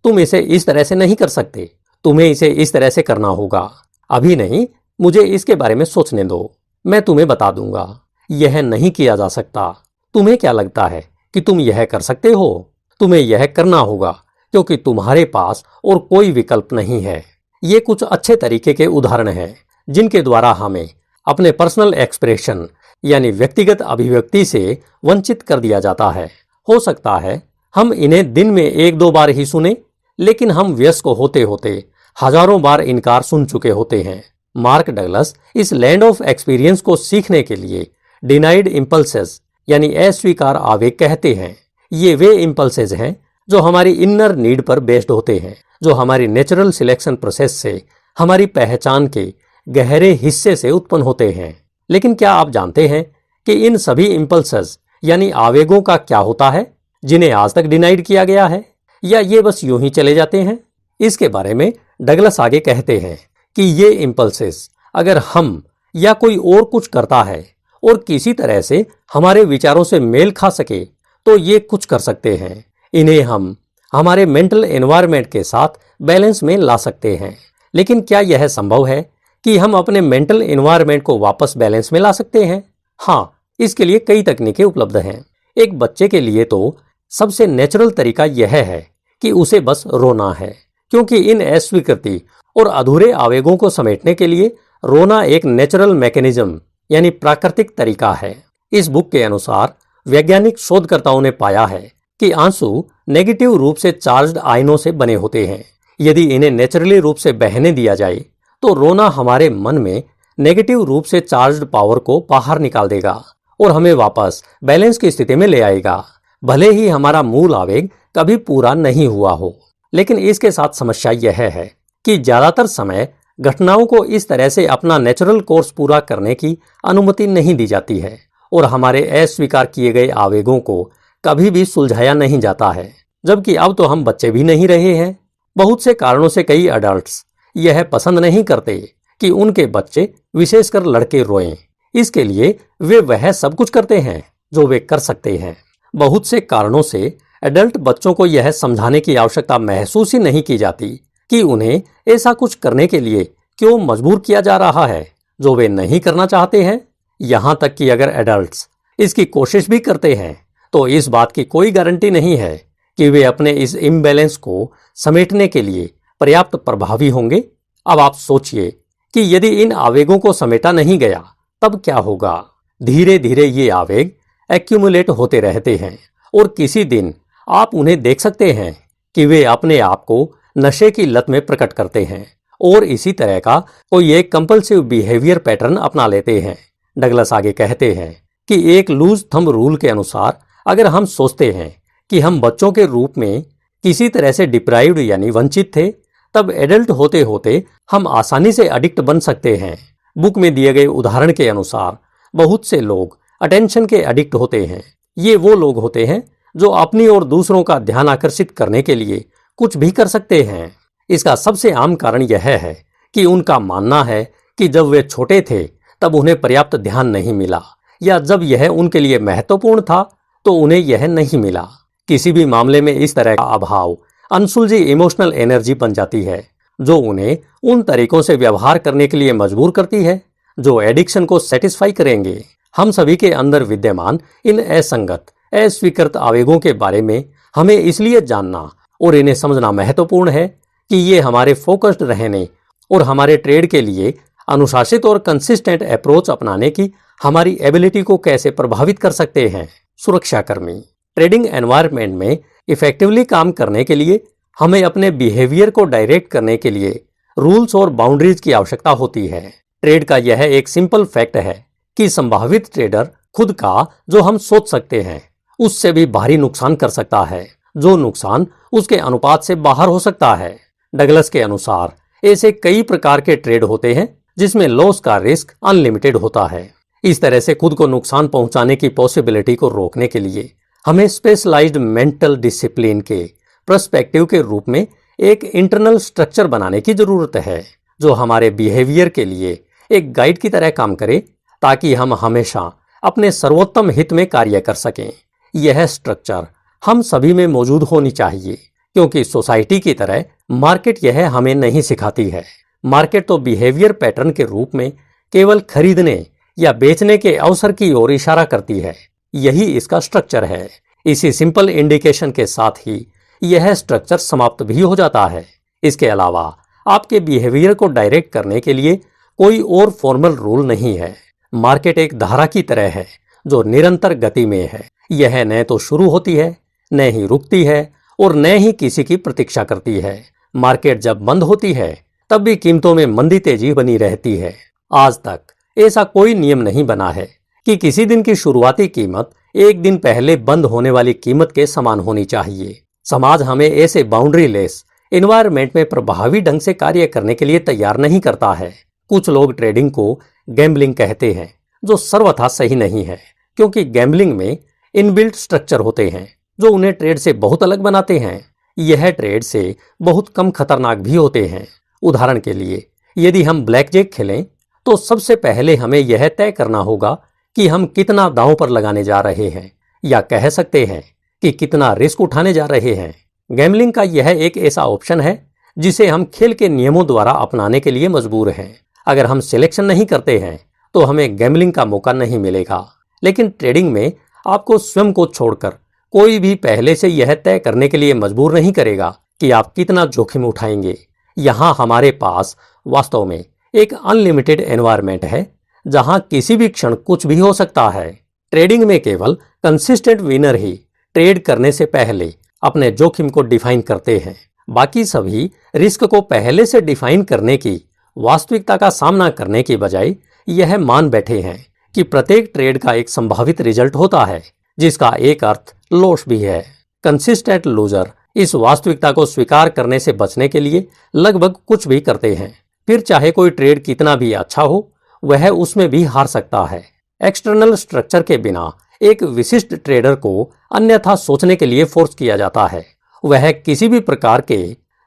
तुम इसे इस तरह से नहीं कर सकते, तुम्हें इसे इस तरह से करना होगा, अभी नहीं, मुझे इसके बारे में सोचने दो, मैं तुम्हें बता दूंगा, यह नहीं किया जा सकता, तुम्हें क्या लगता है कि तुम यह कर सकते हो, तुम्हें यह करना होगा क्योंकि तुम्हारे पास और कोई विकल्प नहीं है। ये कुछ अच्छे तरीके के उदाहरण हैं जिनके द्वारा हमें अपने पर्सनल एक्सप्रेशन यानी व्यक्तिगत अभिव्यक्ति से वंचित कर दिया जाता है। हो सकता है हम इन्हें दिन में 1-2 बार ही सुने, लेकिन हम वयस्क होते होते हजारों बार इनकार सुन चुके होते हैं। मार्क डगलस इस लैंड ऑफ एक्सपीरियंस को सीखने के लिए डिनाइड इंपल्सेस यानी अस्वीकार आवेग कहते हैं। ये वे इंपल्सेस हैं जो हमारी इनर नीड पर बेस्ड होते हैं, जो हमारी नेचुरल सिलेक्शन प्रोसेस से हमारी पहचान के गहरे हिस्से से उत्पन्न होते हैं। लेकिन क्या आप जानते हैं कि इन सभी इंपल्सेस यानी आवेगों का क्या होता है जिन्हें आज तक डिनाइड किया गया है, या ये बस यूं ही चले जाते हैं? इसके बारे में डगलस आगे कहते हैं कि ये इंपल्सेस अगर हम या कोई और कुछ करता है और किसी तरह से हमारे विचारों से मेल खा सके तो ये कुछ कर सकते हैं। इन्हें हम हमारे मेंटल एनवायरनमेंट के साथ बैलेंस में ला सकते हैं। लेकिन क्या यह संभव है कि हम अपने मेंटल एनवायरनमेंट को वापस बैलेंस में ला सकते हैं? हाँ, इसके लिए कई तकनीकें उपलब्ध हैं। एक बच्चे के लिए तो सबसे नेचुरल तरीका यह है कि उसे बस रोना है, क्योंकि इन अस्वीकृति और अधूरे आवेगों को समेटने के लिए रोना एक नेचुरल मैकेनिज्म यानी प्राकृतिक तरीका है। इस बुक के अनुसार वैज्ञानिक शोधकर्ताओं ने पाया है कि आंसू नेगेटिव रूप से चार्ज्ड आयनों से बने होते हैं। यदि इन्हें नेचुरली रूप से बहने दिया जाए तो रोना हमारे मन में नेगेटिव रूप से चार्ज्ड पावर को बाहर निकाल देगा और हमें वापस बैलेंस की स्थिति में ले आएगा, भले ही हमारा मूल आवेग कभी पूरा नहीं हुआ हो। लेकिन इसके साथ समस्या यह है कि ज्यादातर समय घटनाओं को इस तरह से अपना नेचुरल कोर्स पूरा करने की अनुमति नहीं दी जाती है और हमारे अस्वीकार किए गए आवेगों को कभी भी सुलझाया नहीं जाता है। जबकि अब तो हम बच्चे भी नहीं रहे हैं। बहुत से कारणों से कई अडल्ट्स यह पसंद नहीं करते कि उनके बच्चे, विशेषकर लड़के, रोएं। इसके लिए वे वह सब कुछ करते हैं जो वे कर सकते हैं। बहुत से कारणों से एडल्ट बच्चों को यह समझाने की आवश्यकता महसूस ही नहीं की जाती कि उन्हें ऐसा कुछ करने के लिए क्यों मजबूर किया जा रहा है जो वे नहीं करना चाहते हैं। यहां तक कि अगर एडल्ट्स इसकी कोशिश भी करते हैं तो इस बात की कोई गारंटी नहीं है कि वे अपने इस इम्बैलेंस को समेटने के लिए पर्याप्त प्रभावी होंगे। अब आप सोचिए कि यदि इन आवेगों को समेटा नहीं गया तब क्या होगा। धीरे धीरे ये आवेग एक्यूमुलेट होते रहते हैं और किसी दिन आप उन्हें देख सकते हैं कि वे अपने आप को नशे की लत में प्रकट करते हैं और इसी तरह का कोई एक कंपल्सिव बिहेवियर पैटर्न अपना लेते हैं। डगलस आगे कहते हैं कि एक लूज थंब रूल के अनुसार अगर हम सोचते हैं कि हम बच्चों के रूप में किसी तरह से डिप्राइव्ड यानी वंचित थे, तब एडल्ट होते होते हम आसानी से एडिक्ट बन सकते हैं। बुक में दिए गए उदाहरण के अनुसार बहुत से लोग अटेंशन के एडिक्ट होते हैं। ये वो लोग होते हैं जो अपनी और दूसरों का ध्यान आकर्षित करने के लिए कुछ भी कर सकते हैं। इसका सबसे आम कारण यह है कि उनका मानना है कि जब वे छोटे थे तब उन्हें पर्याप्त ध्यान नहीं मिला, या जब यह उनके लिए महत्वपूर्ण था तो उन्हें यह नहीं मिला। किसी भी मामले में इस तरह का अभाव अनसुलझी इमोशनल एनर्जी बन जाती है जो उन्हें उन तरीकों से व्यवहार करने के लिए मजबूर करती है जो एडिक्शन को सेटिस्फाई करेंगे। हम सभी के अंदर विद्यमान इन असंगत, अस्वीकृत आवेगों के बारे में हमें इसलिए जानना और इन्हें समझना महत्वपूर्ण है कि ये हमारे फोकस्ड रहने और हमारे ट्रेड के लिए अनुशासित और कंसिस्टेंट अप्रोच अपनाने की हमारी एबिलिटी को कैसे प्रभावित कर सकते हैं। सुरक्षाकर्मी ट्रेडिंग एनवायरनमेंट में इफेक्टिवली काम करने के लिए हमें अपने बिहेवियर को डायरेक्ट करने के लिए रूल्स और बाउंड्रीज की आवश्यकता होती है। ट्रेड का यह एक सिंपल फैक्ट है कि संभावित ट्रेडर खुद का जो हम सोच सकते हैं उससे भी भारी नुकसान कर सकता है, जो नुकसान उसके अनुपात से बाहर हो सकता है। डगलस के अनुसार ऐसे कई प्रकार के ट्रेड होते हैं जिसमें लॉस का रिस्क अनलिमिटेड होता है। इस तरह से खुद को नुकसान पहुंचाने की पॉसिबिलिटी को रोकने के लिए हमें स्पेशलाइज्ड मेंटल डिसिप्लिन के पर्सपेक्टिव के रूप में एक इंटरनल स्ट्रक्चर बनाने की जरूरत है जो हमारे बिहेवियर के लिए एक गाइड की तरह काम करे, ताकि हम हमेशा अपने सर्वोत्तम हित में कार्य कर सकें। यह स्ट्रक्चर हम सभी में मौजूद होनी चाहिए, क्योंकि सोसाइटी की तरह मार्केट यह हमें नहीं सिखाती है। मार्केट तो बिहेवियर पैटर्न के रूप में केवल खरीदने या बेचने के अवसर की ओर इशारा करती है। यही इसका स्ट्रक्चर है। इसी सिंपल इंडिकेशन के साथ ही यह स्ट्रक्चर समाप्त भी हो जाता है। इसके अलावा आपके बिहेवियर को डायरेक्ट करने के लिए कोई और फॉर्मल रूल नहीं है। मार्केट एक धारा की तरह है जो निरंतर गति में है। यह न तो शुरू होती है, न ही रुकती है और न ही किसी की प्रतीक्षा करती है। मार्केट जब बंद होती है तब भी कीमतों में मंदी तेजी बनी रहती है। आज तक ऐसा कोई नियम नहीं बना है कि किसी दिन की शुरुआती कीमत एक दिन पहले बंद होने वाली कीमत के समान होनी चाहिए। समाज हमें ऐसे बाउंड्री लेस एनवायरनमेंट में प्रभावी ढंग से कार्य करने के लिए तैयार नहीं करता है। कुछ लोग ट्रेडिंग को गैम्बलिंग कहते हैं, जो सर्वथा सही नहीं है, क्योंकि गैम्बलिंग में इनबिल्ट स्ट्रक्चर होते हैं जो उन्हें ट्रेड से बहुत अलग बनाते हैं। यह ट्रेड से बहुत कम खतरनाक भी होते हैं। उदाहरण के लिए, यदि हम ब्लैक जैक खेलें तो सबसे पहले हमें यह तय करना होगा कि हम कितना दांव पर लगाने जा रहे हैं, या कह सकते हैं कि कितना रिस्क उठाने जा रहे हैं। गैम्बलिंग का यह एक ऐसा ऑप्शन है जिसे हम खेल के नियमों द्वारा अपनाने के लिए मजबूर हैं। अगर हम सिलेक्शन नहीं करते हैं तो हमें गैम्बलिंग का मौका नहीं मिलेगा। लेकिन ट्रेडिंग में आपको स्वयं को छोड़कर कोई भी पहले से यह तय करने के लिए मजबूर नहीं करेगा कि आप कितना जोखिम उठाएंगे। यहाँ हमारे पास वास्तव में एक अनलिमिटेड एनवायरनमेंट है जहां किसी भी क्षण कुछ भी हो सकता है। ट्रेडिंग में केवल कंसिस्टेंट विनर ही ट्रेड करने से पहले अपने जोखिम को डिफाइन करते हैं। बाकी सभी रिस्क को पहले से डिफाइन करने की वास्तविकता का सामना करने की बजाय यह मान बैठे हैं कि प्रत्येक ट्रेड का एक संभावित रिजल्ट होता है, जिसका एक अर्थ लॉस भी है। कंसिस्टेंट लूजर इस वास्तविकता को स्वीकार करने से बचने के लिए लगभग कुछ भी करते हैं। फिर चाहे कोई ट्रेड कितना भी अच्छा हो, वह उसमें भी हार सकता है। एक्सटर्नल स्ट्रक्चर के बिना एक विशिष्ट ट्रेडर को अन्यथा सोचने के लिए फोर्स किया जाता है। वह किसी भी प्रकार के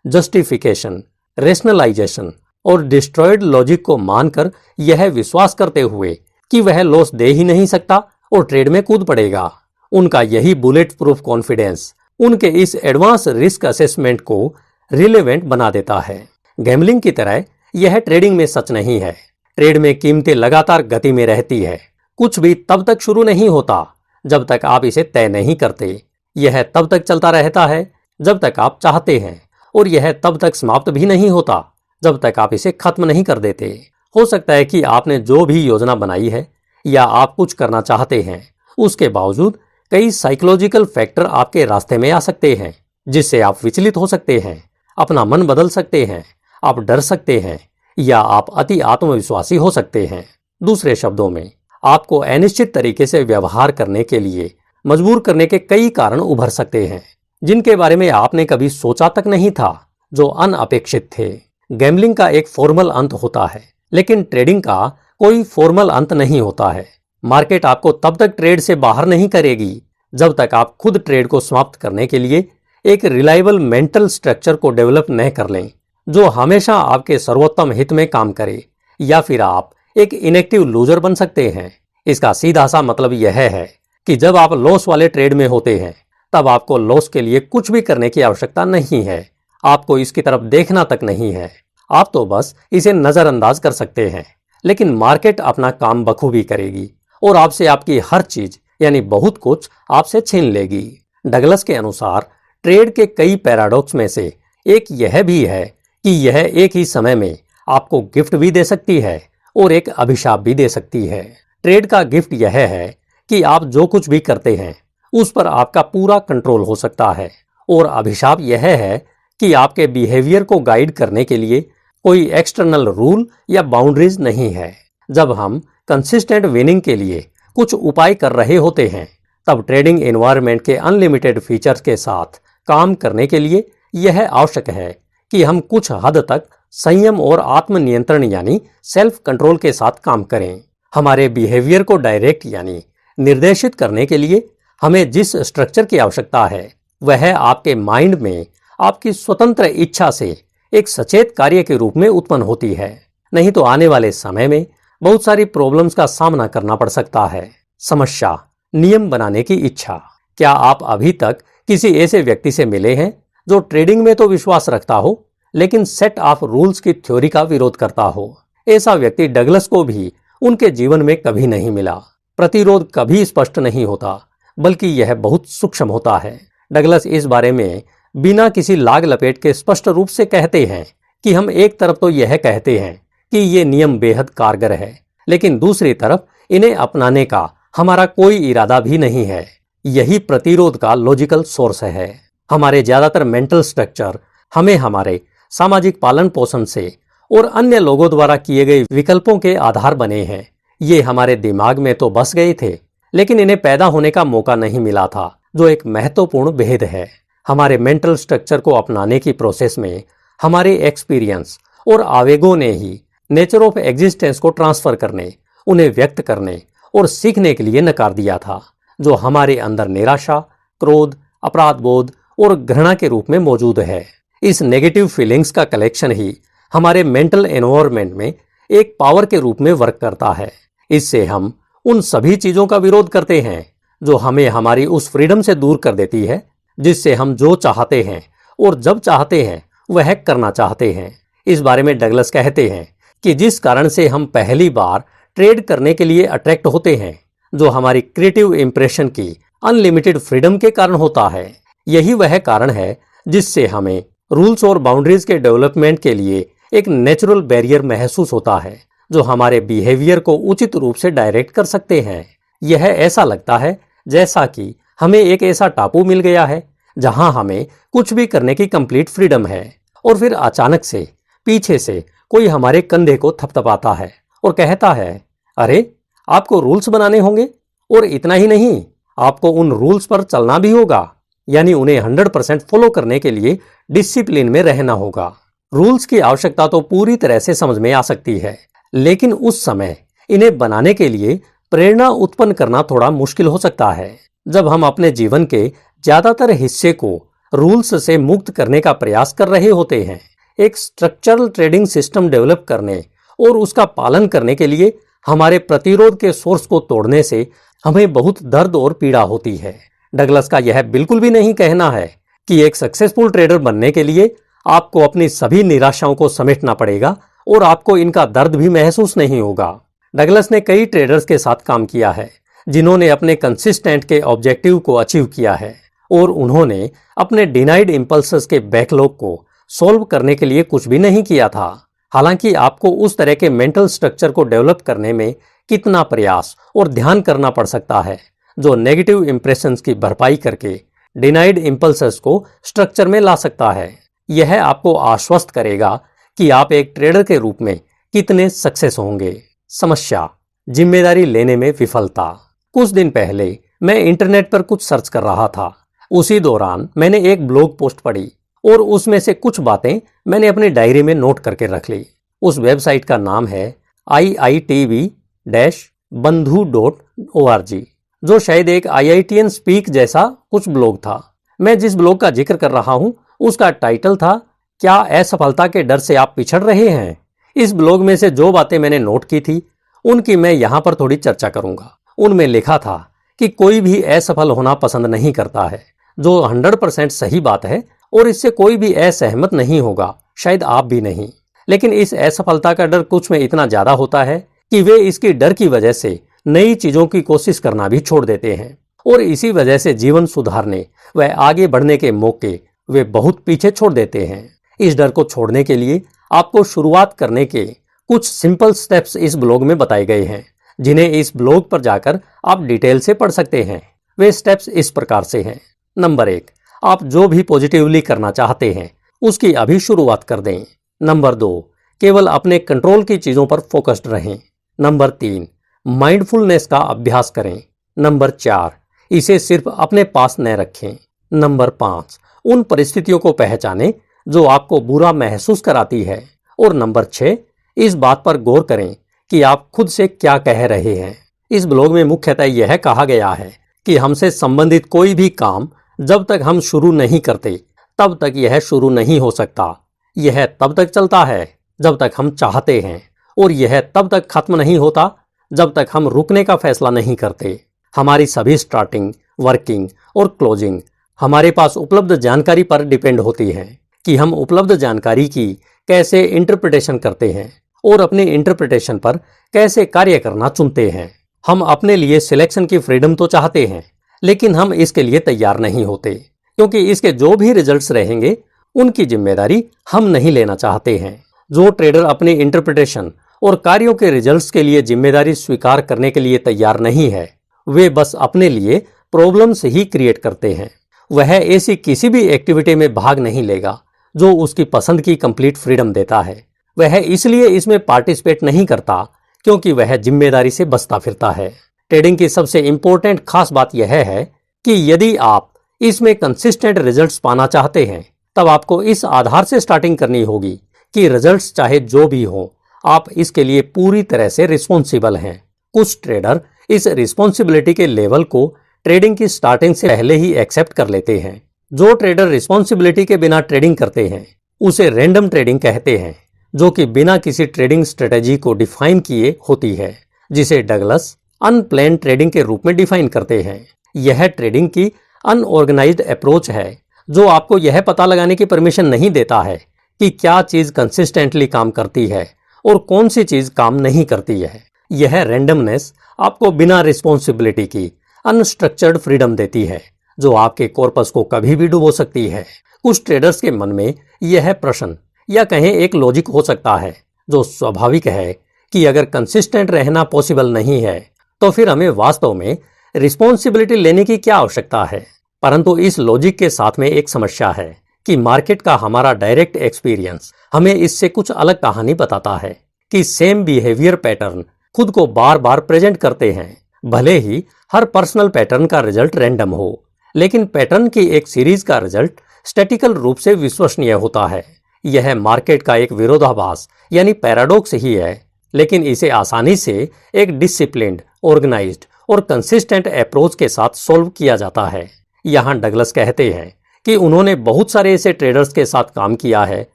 जस्टिफिकेशन, रेशनलाइजेशन और डिस्ट्रॉयड लॉजिक को मानकर यह विश्वास करते हुए कि वह लॉस दे ही नहीं सकता और ट्रेड में कूद पड़ेगा। उनका यही बुलेट प्रूफ कॉन्फिडेंस उनके इस एडवांस रिस्क असेसमेंट को रिलेवेंट बना देता है। गैम्बलिंग की तरह यह ट्रेडिंग में सच नहीं है। ट्रेड में कीमतें लगातार गति में रहती है। कुछ भी तब तक शुरू नहीं होता जब तक आप इसे तय नहीं करते। यह तब तक चलता रहता है जब तक आप चाहते हैं, और यह तब तक समाप्त भी नहीं होता जब तक आप इसे खत्म नहीं कर देते। हो सकता है कि आपने जो भी योजना बनाई है या आप कुछ करना चाहते हैं, उसके बावजूद कई साइकोलॉजिकल फैक्टर आपके रास्ते में आ सकते हैं, जिससे आप विचलित हो सकते हैं, अपना मन बदल सकते हैं, आप डर सकते हैं, या आप अति आत्मविश्वासी हो सकते हैं। दूसरे शब्दों में, आपको अनिश्चित तरीके से व्यवहार करने के लिए मजबूर करने के कई कारण उभर सकते हैं, जिनके बारे में आपने कभी सोचा तक नहीं था, जो अनअपेक्षित थे। गैम्बलिंग का एक फॉर्मल अंत होता है, लेकिन ट्रेडिंग का कोई फॉर्मल अंत नहीं होता है। मार्केट आपको तब तक ट्रेड से बाहर नहीं करेगी जब तक आप खुद ट्रेड को समाप्त करने के लिए एक रिलायबल मेंटल स्ट्रक्चर को डेवलप न कर लें, जो हमेशा आपके सर्वोत्तम हित में काम करे, या फिर आप एक इनएक्टिव लूजर बन सकते हैं। इसका सीधा सा मतलब यह है कि जब आप लॉस वाले ट्रेड में होते हैं, तब आपको लॉस के लिए कुछ भी करने की आवश्यकता नहीं है। आपको इसकी तरफ देखना तक नहीं है। आप तो बस इसे नजरअंदाज कर सकते हैं। लेकिन मार्केट अपना काम बखूबी करेगी और आपसे आपकी हर चीज यानी बहुत कुछ आपसे छीन लेगी। डगलस के अनुसार ट्रेड के कई पैराडॉक्स में से एक यह भी है कि यह एक ही समय में आपको गिफ्ट भी दे सकती है और एक अभिशाप भी दे सकती है। ट्रेड का गिफ्ट यह है कि आप जो कुछ भी करते हैं उस पर आपका पूरा कंट्रोल हो सकता है, और अभिशाप यह है कि आपके बिहेवियर को गाइड करने के लिए कोई एक्सटर्नल रूल या बाउंड्रीज नहीं है। जब हम कंसिस्टेंट विनिंग के लिए कुछ उपाय कर रहे होते हैं, तब ट्रेडिंग एनवायरनमेंट के अनलिमिटेड फीचर्स के साथ काम करने के लिए यह आवश्यक है कि हम कुछ हद तक संयम और आत्मनियंत्रण यानी सेल्फ कंट्रोल के साथ काम करें। हमारे बिहेवियर को डायरेक्ट यानी निर्देशित करने के लिए हमें जिस स्ट्रक्चर की आवश्यकता है, वह आपके माइंड में आपकी स्वतंत्र इच्छा से एक सचेत कार्य के रूप में उत्पन्न होती है। नहीं तो आने वाले समय में बहुत सारी प्रॉब्लम्स का सामना करना पड़ सकता है। समस्या, नियम बनाने की इच्छा। क्या आप अभी तक किसी ऐसे व्यक्ति से मिले हैं जो ट्रेडिंग में तो विश्वास रखता हो लेकिन सेट ऑफ रूल्स की थ्योरी का विरोध करता हो? ऐसा व्यक्ति डगलस को भी उनके जीवन में कभी नहीं मिला। प्रतिरोध कभी स्पष्ट नहीं होता, बल्कि यह बहुत सूक्ष्म होता है। डगलस इस बारे में बिना किसी लाग लपेट के स्पष्ट रूप से कहते हैं कि हम एक तरफ तो यह कहते हैं कि ये नियम बेहद कारगर है, लेकिन दूसरी तरफ इन्हें अपनाने का हमारा कोई इरादा भी नहीं है। यही प्रतिरोध का लॉजिकल सोर्स है। हमारे ज्यादातर मेंटल स्ट्रक्चर हमें हमारे सामाजिक पालन पोषण से और अन्य लोगों द्वारा किए गए विकल्पों के आधार बने हैं। ये हमारे दिमाग में तो बस गए थे, लेकिन इन्हें पैदा होने का मौका नहीं मिला था, जो एक महत्वपूर्ण भेद है। हमारे मेंटल स्ट्रक्चर को अपनाने की प्रोसेस में हमारे एक्सपीरियंस और आवेगों ने ही नेचर ऑफ एग्जिस्टेंस को ट्रांसफर करने, उन्हें व्यक्त करने और सीखने के लिए नकार दिया था, जो हमारे अंदर निराशा, क्रोध, अपराध बोध और घृणा के रूप में मौजूद है। इस नेगेटिव फीलिंग्स का कलेक्शन ही हमारे मेंटल एनवायरनमेंट में एक पावर के रूप में वर्क करता है। इससे हम उन सभी चीजों का विरोध करते हैं जो हमें हमारी उस फ्रीडम से दूर कर देती है, जिससे हम जो चाहते हैं और जब चाहते हैं वह करना चाहते हैं। इस बारे में डगलस कहते हैं कि जिस कारण से हम पहली बार ट्रेड करने के लिए अट्रैक्ट होते हैं, जो हमारी क्रिएटिव इंप्रेशन की अनलिमिटेड फ्रीडम के कारण होता है, यही वह कारण है जिससे हमें रूल्स और बाउंड्रीज के डेवलपमेंट के लिए एक नेचुरल बैरियर महसूस होता है, जो हमारे बिहेवियर को उचित रूप से डायरेक्ट कर सकते हैं। यह ऐसा लगता है जैसा कि हमें एक ऐसा टापू मिल गया है जहां हमें कुछ भी करने की कंप्लीट फ्रीडम है, और फिर अचानक से पीछे से कोई हमारे कंधे को थपथपाता है और कहता है, अरे आपको रूल्स बनाने होंगे, और इतना ही नहीं, आपको उन रूल्स पर चलना भी होगा, यानी उन्हें 100% फॉलो करने के लिए डिसिप्लिन में रहना होगा। रूल्स की आवश्यकता तो पूरी तरह से समझ में आ सकती है, लेकिन उस समय इन्हें बनाने के लिए प्रेरणा उत्पन्न करना थोड़ा मुश्किल हो सकता है। जब हम अपने जीवन के ज्यादातर हिस्से को रूल्स से मुक्त करने का प्रयास कर रहे होते हैं, एक स्ट्रक्चरल ट्रेडिंग सिस्टम डेवलप करने और उसका पालन करने के लिए हमारे प्रतिरोध के सोर्स को तोड़ने से हमें बहुत दर्द और पीड़ा होती है। डगलस का यह बिल्कुल भी नहीं कहना है कि एक सक्सेसफुल ट्रेडर बनने के लिए आपको अपनी सभी निराशाओं को समेटना पड़ेगा और आपको इनका दर्द भी महसूस नहीं होगा। डगलस ने कई ट्रेडर्स के साथ काम किया है जिन्होंने अपने कंसिस्टेंट के ऑब्जेक्टिव को अचीव किया है, और उन्होंने अपने डिनाइड इंपल्सेस के बैकलॉग को सॉल्व करने के लिए कुछ भी नहीं किया था। हालांकि आपको उस तरह के मेंटल स्ट्रक्चर को डेवलप करने में कितना प्रयास और ध्यान करना पड़ सकता है, जो नेगेटिव इंप्रेशंस की भरपाई करके डिनाइड इंपल्सेस को स्ट्रक्चर में ला सकता है। यह आपको आश्वस्त करेगा कि आप एक ट्रेडर के रूप में कितने सक्सेस होंगे। समस्या, जिम्मेदारी लेने में विफलता। कुछ दिन पहले मैं इंटरनेट पर कुछ सर्च कर रहा था। उसी दौरान मैंने एक ब्लॉग पोस्ट पढ़ी और उसमें से कुछ बातें मैंने अपनी डायरी में नोट करके रख ली। उस वेबसाइट का नाम है iitv-bandhu.org, जो शायद एक IITian स्पीक जैसा कुछ ब्लॉग था। मैं जिस ब्लॉग का जिक्र कर रहा हूं उसका टाइटल था, क्या असफलता के डर से आप पिछड़ रहे हैं। इस ब्लॉग में से जो बातें मैंने नोट की थी उनकी मैं यहां पर थोड़ी चर्चा करूंगा। उनमें लिखा था कि कोई भी असफल होना पसंद नहीं करता है, जो 100% सही बात है, और इससे कोई भी असहमत नहीं होगा, शायद आप भी नहीं। लेकिन इस असफलता का डर कुछ में इतना ज्यादा होता है कि वे इसकी डर की वजह से नई चीजों की कोशिश करना भी छोड़ देते हैं, और इसी वजह से जीवन सुधारने व आगे बढ़ने के मौके वे बहुत पीछे छोड़ देते हैं। इस डर को छोड़ने के लिए आपको शुरुआत करने के कुछ सिंपल स्टेप्स इस ब्लॉग में बताए गए हैं, जिन्हें इस ब्लॉग पर जाकर आप डिटेल से पढ़ सकते हैं। वे स्टेप्स इस प्रकार से हैं। नंबर 1, आप जो भी पॉजिटिवली करना चाहते हैं उसकी अभी शुरुआत कर दें। नंबर 2, केवल अपने कंट्रोल की चीजों पर फोकस्ड रहें। नंबर 3, माइंडफुलनेस का अभ्यास करें। नंबर 4, इसे सिर्फ अपने पास न रखें। नंबर 5, उन परिस्थितियों को पहचानें जो आपको बुरा महसूस कराती है। और नंबर 6, इस बात पर गौर करें कि आप खुद से क्या कह रहे हैं। इस ब्लॉग में मुख्यतः यह कहा गया है कि हमसे संबंधित कोई भी काम जब तक हम शुरू नहीं करते तब तक यह शुरू नहीं हो सकता। यह तब तक चलता है जब तक हम चाहते हैं, और यह तब तक खत्म नहीं होता जब तक हम रुकने का फैसला नहीं करते। हमारी सभी स्टार्टिंग, वर्किंग और क्लोजिंग हमारे पास उपलब्ध जानकारी पर डिपेंड होती है कि हम उपलब्ध जानकारी की कैसे इंटरप्रिटेशन करते हैं और अपनी इंटरप्रिटेशन पर कैसे कार्य करना चुनते हैं। हम अपने लिए सिलेक्शन की फ्रीडम तो चाहते हैं, लेकिन हम इसके लिए तैयार नहीं होते, क्योंकि इसके जो भी रिजल्ट्स रहेंगे उनकी जिम्मेदारी हम नहीं लेना चाहते हैं। जो ट्रेडर अपनी इंटरप्रिटेशन और कार्यों के रिजल्ट्स के लिए जिम्मेदारी स्वीकार करने के लिए तैयार नहीं है, वे बस अपने लिए प्रॉब्लम्स ही क्रिएट करते हैं। वह ऐसी किसी भी एक्टिविटी में भाग नहीं लेगा जो उसकी पसंद की कंप्लीट फ्रीडम देता है। वह इसलिए इसमें पार्टिसिपेट नहीं करता क्योंकि वह जिम्मेदारी से बचता फिरता है। ट्रेडिंग की सबसे इंपॉर्टेंट खास बात यह है कि यदि आप इसमें कंसिस्टेंट रिजल्ट्स पाना चाहते हैं, तब आपको इस आधार से स्टार्टिंग करनी होगी कि रिजल्ट्स चाहे जो भी हो, आप इसके लिए पूरी तरह से रिस्पॉन्सिबल हैं। कुछ ट्रेडर इस रिस्पॉन्सिबिलिटी के लेवल को ट्रेडिंग की स्टार्टिंग से पहले ही एक्सेप्ट कर लेते हैं। जो ट्रेडर रिस्पॉन्सिबिलिटी के बिना ट्रेडिंग करते हैं उसे रैंडम ट्रेडिंग कहते हैं, जो कि बिना किसी ट्रेडिंग स्ट्रेटेजी को डिफाइन किए होती है, जिसे डगलस अनप्लान ट्रेडिंग के रूप में डिफाइन करते हैं। यह ट्रेडिंग की अनऑर्गेनाइज्ड अप्रोच है जो आपको यह पता लगाने की परमिशन नहीं देता है कि क्या चीज कंसिस्टेंटली काम करती है और कौन सी चीज काम नहीं करती है। यह रैंडमनेस आपको बिना रिस्पॉन्सिबिलिटी की अनस्ट्रक्चर्ड फ्रीडम देती है, जो आपके कॉर्पस को कभी भी डुबो सकती है। कुछ ट्रेडर्स के मन में यह प्रश्न या कहें एक लॉजिक हो सकता है जो स्वाभाविक है कि अगर कंसिस्टेंट रहना पॉसिबल नहीं है तो फिर हमें वास्तव में रिस्पॉन्सिबिलिटी लेने की क्या आवश्यकता है। परंतु इस लॉजिक के साथ में एक समस्या है कि मार्केट का हमारा डायरेक्ट एक्सपीरियंस हमें इससे कुछ अलग कहानी बताता है कि सेम बिहेवियर पैटर्न खुद को बार बार प्रेजेंट करते हैं। भले ही हर पर्सनल पैटर्न का रिजल्ट रैंडम हो, लेकिन पैटर्न की एक सीरीज का रिजल्ट स्टैटिकल रूप से विश्वसनीय होता है। यह मार्केट का एक विरोधाभास यानी पैराडॉक्स ही है, लेकिन इसे आसानी से एक डिसिप्लिन्ड, ऑर्गेनाइज्ड और कंसिस्टेंट अप्रोच के साथ सॉल्व किया जाता है। यहाँ डगलस कहते हैं कि उन्होंने बहुत सारे ऐसे ट्रेडर्स के साथ काम किया है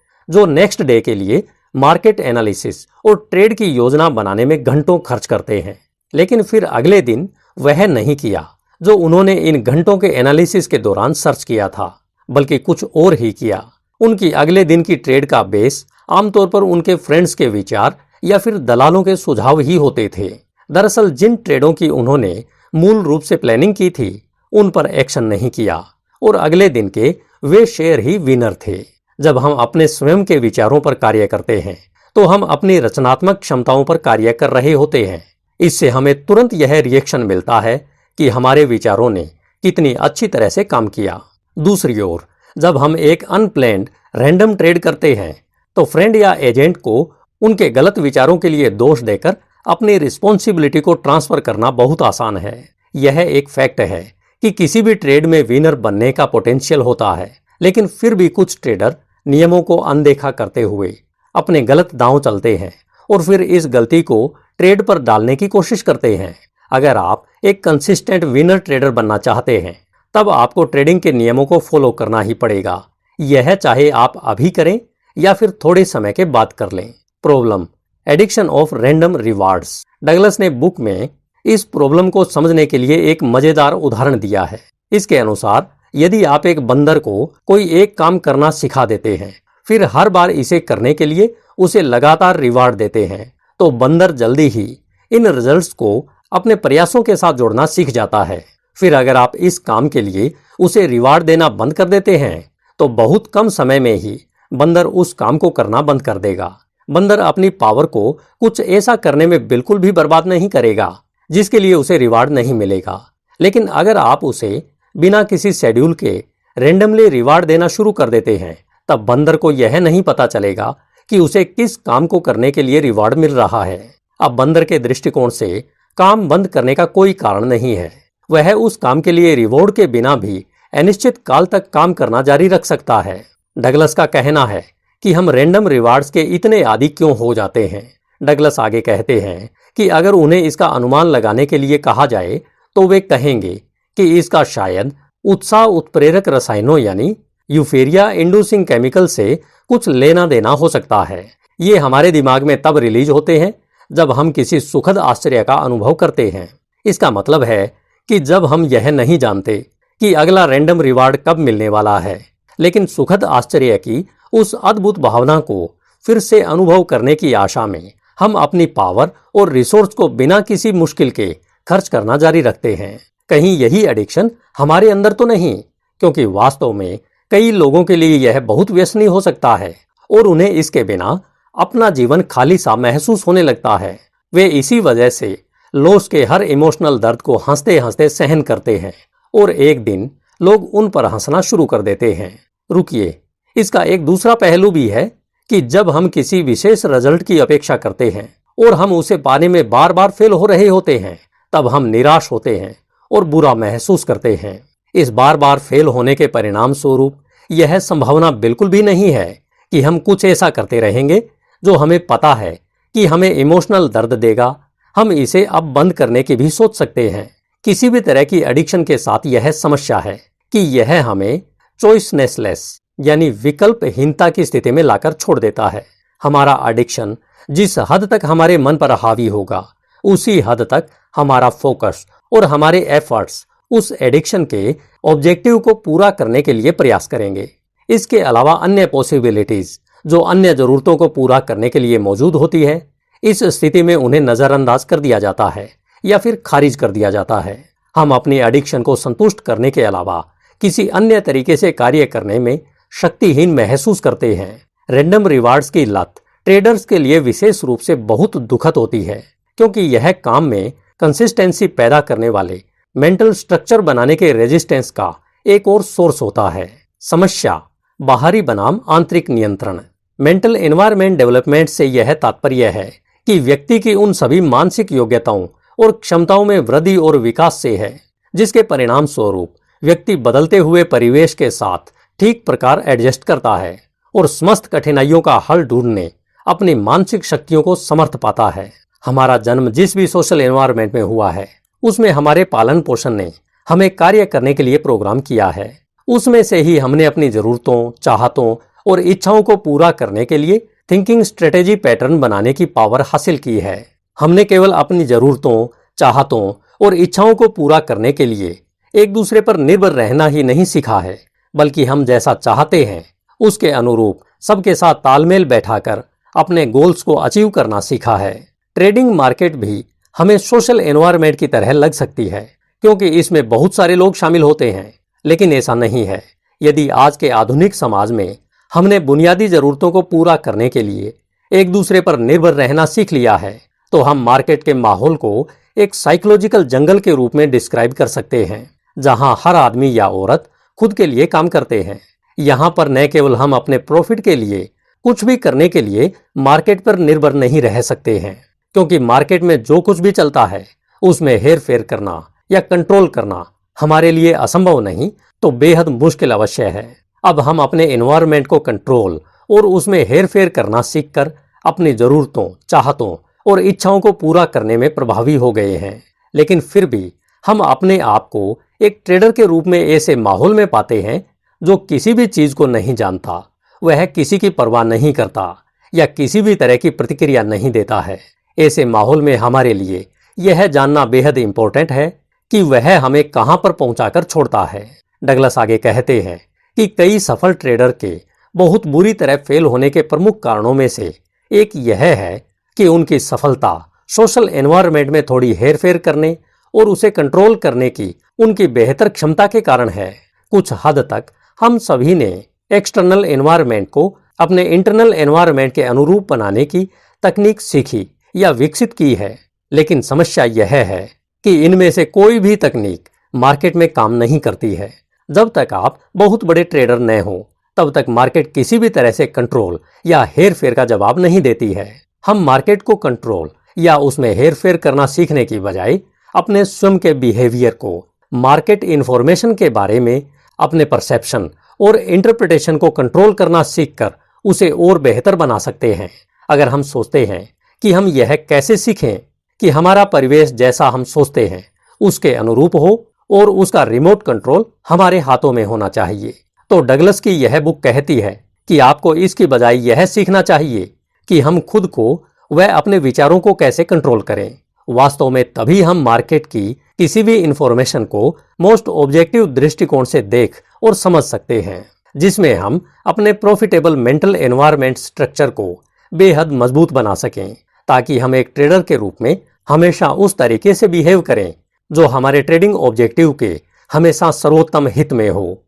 जो नेक्स्ट डे के लिए मार्केट एनालिसिस और ट्रेड की योजना बनाने में घंटों खर्च करते हैं, लेकिन फिर अगले दिन वह नहीं किया जो उन्होंने इन घंटों के एनालिसिस के दौरान सर्च किया था, बल्कि कुछ और ही किया। उनकी अगले दिन की ट्रेड का बेस आमतौर पर उनके फ्रेंड्स के विचार या फिर दलालों के सुझाव ही होते थे। दरअसल जिन ट्रेडों की उन्होंने मूल रूप से प्लानिंग की थी उन पर एक्शन नहीं किया और अगले दिन के वे शेयर ही विनर थे। जब हम अपने स्वयं के विचारों पर कार्य करते हैं तो हम अपनी रचनात्मक क्षमताओं पर कार्य कर रहे होते हैं। इससे हमें तुरंत यह रिएक्शन मिलता है कि हमारे विचारों ने कितनी अच्छी तरह से काम किया। दूसरी ओर जब हम एक अनप्लान्ड रैंडम ट्रेड करते हैं तो फ्रेंड या एजेंट को उनके गलत विचारों के लिए दोष देकर अपनी रिस्पॉन्सिबिलिटी को ट्रांसफर करना बहुत आसान है। यह एक फैक्ट है कि किसी भी ट्रेड में विनर बनने का पोटेंशियल होता है, लेकिन फिर भी कुछ ट्रेडर नियमों को अनदेखा करते हुए अपने गलत दांव चलते हैं और फिर इस गलती को ट्रेड पर डालने की कोशिश करते हैं। अगर आप एक कंसिस्टेंट विनर ट्रेडर बनना चाहते हैं तब आपको ट्रेडिंग के नियमों को फॉलो करना ही पड़ेगा, यह चाहे आप अभी करें या फिर थोड़े समय के बाद कर लें। Problem addiction of random rewards. Douglas ने बुक में इस प्रॉब्लम को समझने के लिए एक मजेदार उदाहरण दिया है। इसके अनुसार यदि आप एक बंदर को कोई एक काम करना सिखा देते हैं, फिर हर बार इसे करने के लिए उसे लगातार रिवार्ड देते हैं, तो बंदर जल्दी ही इन रिजल्ट्स को अपने प्रयासों के साथ जोड़ना सीख जाता है। फिर अगर आप इस काम के लिए उसे रिवार्ड देना बंद कर देते हैं तो बहुत कम समय में ही बंदर उस काम को करना बंद कर देगा। बंदर अपनी पावर को कुछ ऐसा करने में बिल्कुल भी बर्बाद नहीं करेगा जिसके लिए उसे रिवार्ड नहीं मिलेगा, लेकिन अगर आप उसे बिना किसी शेड्यूल के रैंडमली रिवार्ड देना शुरू कर देते हैं तब बंदर को यह नहीं पता चलेगा कि उसे किस काम को करने के लिए रिवार्ड मिल रहा है। अब बंदर के दृष्टिकोण से काम बंद करने का कोई कारण नहीं है। वह उस काम के लिए रिवॉर्ड के बिना भी अनिश्चित काल तक काम करना जारी रख सकता है। डगलस का कहना है कि हम रैंडम रिवार्ड्स के इतने आदी क्यों हो जाते हैं। डगलस आगे कहते हैं कि अगर उन्हें इसका अनुमान लगाने के लिए कहा जाए तो वे कहेंगे कि इसका शायद उत्साह उत्प्रेरक रसायनों यानी यूफेरिया इंड्यूसिंग केमिकल से कुछ लेना देना हो सकता है। ये हमारे दिमाग में तब रिलीज होते हैं जब हम किसी सुखद आश्चर्य का अनुभव करते हैं। इसका मतलब है कि जब हम यह नहीं जानते कि अगला रैंडम रिवार्ड कब मिलने वाला है, लेकिन सुखद आश्चर्य की उस अद्भुत भावना को फिर से अनुभव करने की आशा में हम अपनी पावर और रिसोर्स को बिना किसी मुश्किल के खर्च करना जारी रखते हैं। कहीं यही एडिक्शन हमारे अंदर तो नहीं, क्योंकि वास्तव में कई लोगों के लिए यह बहुत व्यसनी हो सकता है और उन्हें इसके बिना अपना जीवन खाली सा महसूस होने लगता है। वे इसी वजह से लॉस के हर इमोशनल दर्द को हंसते हंसते सहन करते हैं और एक दिन लोग उन पर हंसना शुरू कर देते हैं। रुकिए, इसका एक दूसरा पहलू भी है कि जब हम किसी विशेष रिजल्ट की अपेक्षा करते हैं और हम उसे पाने में बार बार फेल हो रहे होते हैं, तब हम निराश होते हैं और बुरा महसूस करते हैं। इस बार बार फेल होने के परिणाम स्वरूप यह संभावना बिल्कुल भी नहीं है कि हम कुछ ऐसा करते रहेंगे जो हमें पता है कि हमें इमोशनल दर्द देगा। हम इसे अब बंद करने की भी सोच सकते हैं। किसी भी तरह की एडिक्शन के साथ यह समस्या है कि यह हमें चॉइसनेसलेस यानी विकल्पहीनता की स्थिति में लाकर छोड़ देता है। हमारा एडिक्शन जिस हद तक हमारे मन पर हावी होगा, उसी हद तक हमारा फोकस और हमारे एफर्ट्स उस एडिक्शन के ऑब्जेक्टिव को पूरा करने के लिए प्रयास करेंगे। इसके अलावा अन्य पॉसिबिलिटीज जो अन्य जरूरतों को पूरा करने के लिए मौजूद होती है, इस स्थिति में उन्हें नजरअंदाज कर दिया जाता है या फिर खारिज कर दिया जाता है। हम अपनी एडिक्शन को संतुष्ट करने के अलावा किसी अन्य तरीके से कार्य करने में शक्तिहीन महसूस करते हैं। रैंडम रिवार्ड्स की लत ट्रेडर्स के लिए विशेष रूप से बहुत दुखद होती है, क्योंकि यह काम में कंसिस्टेंसी पैदा करने वाले मेंटल स्ट्रक्चर बनाने के रेजिस्टेंस का एक और सोर्स होता है। समस्या बाहरी बनाम आंतरिक नियंत्रण। मेंटल एनवायरनमेंट डेवलपमेंट से यह तात्पर्य है कि व्यक्ति की उन सभी मानसिक योग्यताओं और क्षमताओं में वृद्धि और विकास से है, जिसके परिणाम स्वरूप व्यक्ति बदलते हुए परिवेश के साथ ठीक प्रकार एडजस्ट करता है और समस्त कठिनाइयों का हल ढूंढने अपनी मानसिक शक्तियों को समर्थ पाता है। हमारा जन्म जिस भी सोशल एनवायरनमेंट में हुआ है, उसमें हमारे पालन पोषण ने हमें कार्य करने के लिए प्रोग्राम किया है। उसमें से ही हमने अपनी जरूरतों, चाहतों और इच्छाओं को पूरा करने के लिए थिंकिंग स्ट्रेटेजी पैटर्न बनाने की पावर हासिल की है। हमने केवल अपनी जरूरतों, चाहतों और इच्छाओं को पूरा करने के लिए एक दूसरे पर निर्भर रहना ही नहीं सीखा है, बल्कि हम जैसा चाहते हैं उसके अनुरूप सबके साथ तालमेल बैठाकर अपने गोल्स को अचीव करना सीखा है। ट्रेडिंग मार्केट भी हमें सोशल एनवायरनमेंट की तरह लग सकती है, क्योंकि इसमें बहुत सारे लोग शामिल होते हैं, लेकिन ऐसा नहीं है। यदि आज के आधुनिक समाज में हमने बुनियादी जरूरतों को पूरा करने के लिए एक दूसरे पर निर्भर रहना सीख लिया है, तो हम मार्केट के माहौल को एक साइकोलॉजिकल जंगल के रूप में डिस्क्राइब कर सकते हैं, जहां हर आदमी या औरत खुद के लिए काम करते हैं। यहां पर न केवल हम अपने प्रॉफिट के लिए कुछ भी करने के लिए मार्केट पर निर्भर नहीं रह सकते हैं, क्योंकि मार्केट में जो कुछ भी चलता है उसमें हेर फेर करना या कंट्रोल करना हमारे लिए असंभव नहीं तो बेहद मुश्किल अवश्य है। अब हम अपने एनवायरनमेंट को कंट्रोल और उसमें हेर फेर करना सीखकर अपनी जरूरतों, चाहतों और इच्छाओं को पूरा करने में प्रभावी हो गए हैं, लेकिन फिर भी हम अपने आप को एक ट्रेडर के रूप में ऐसे माहौल में पाते हैं जो किसी भी चीज को नहीं जानता, वह किसी की परवाह नहीं करता या किसी भी तरह की प्रतिक्रिया नहीं देता है। ऐसे माहौल में हमारे लिए यह जानना बेहद इंपॉर्टेंट है कि वह हमें कहां पर पहुंचाकर छोड़ता है। डगलस आगे कहते हैं कि कई सफल ट्रेडर के बहुत बुरी तरह फेल होने के प्रमुख कारणों में से एक यह है कि उनकी सफलता सोशल एनवायरनमेंट में थोड़ी हेरफेर करने और उसे कंट्रोल करने की उनकी बेहतर क्षमता के कारण है। कुछ हद तक हम सभी ने एक्सटर्नल एनवायरनमेंट को अपने इंटरनल एनवायरनमेंट के अनुरूप बनाने की तकनीक सीखी या विकसित की है, लेकिन समस्या यह है कि इनमें से कोई भी तकनीक मार्केट में काम नहीं करती है। जब तक आप बहुत बड़े ट्रेडर न हो, तब तक मार्केट किसी भी तरह से कंट्रोल या हेर फेर का जवाब नहीं देती है। हम मार्केट को कंट्रोल या उसमें हेर फेर करना सीखने की बजाय अपने स्वयं के बिहेवियर को मार्केट इंफॉर्मेशन के बारे में अपने परसेप्शन और इंटरप्रिटेशन को कंट्रोल करना सीखकर उसे और बेहतर बना सकते हैं। अगर हम सोचते हैं कि हम यह कैसे सीखें कि हमारा परिवेश जैसा हम सोचते हैं उसके अनुरूप हो और उसका रिमोट कंट्रोल हमारे हाथों में होना चाहिए, तो डगलस की यह बुक कहती है कि आपको इसकी बजाय यह सीखना चाहिए कि हम खुद को व अपने विचारों को कैसे कंट्रोल करें वास्तव में तभी हम मार्केट की किसी भी इंफॉर्मेशन को मोस्ट ऑब्जेक्टिव दृष्टिकोण से देख और समझ सकते हैं, जिसमें हम अपने प्रॉफिटेबल मेंटल एनवायरनमेंट स्ट्रक्चर को बेहद मजबूत बना सकें, ताकि हम एक ट्रेडर के रूप में हमेशा उस तरीके से बिहेव करें जो हमारे ट्रेडिंग ऑब्जेक्टिव के हमेशा सर्वोत्तम हित में हो।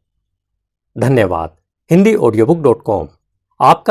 धन्यवाद। HindiAudiobook.com आपका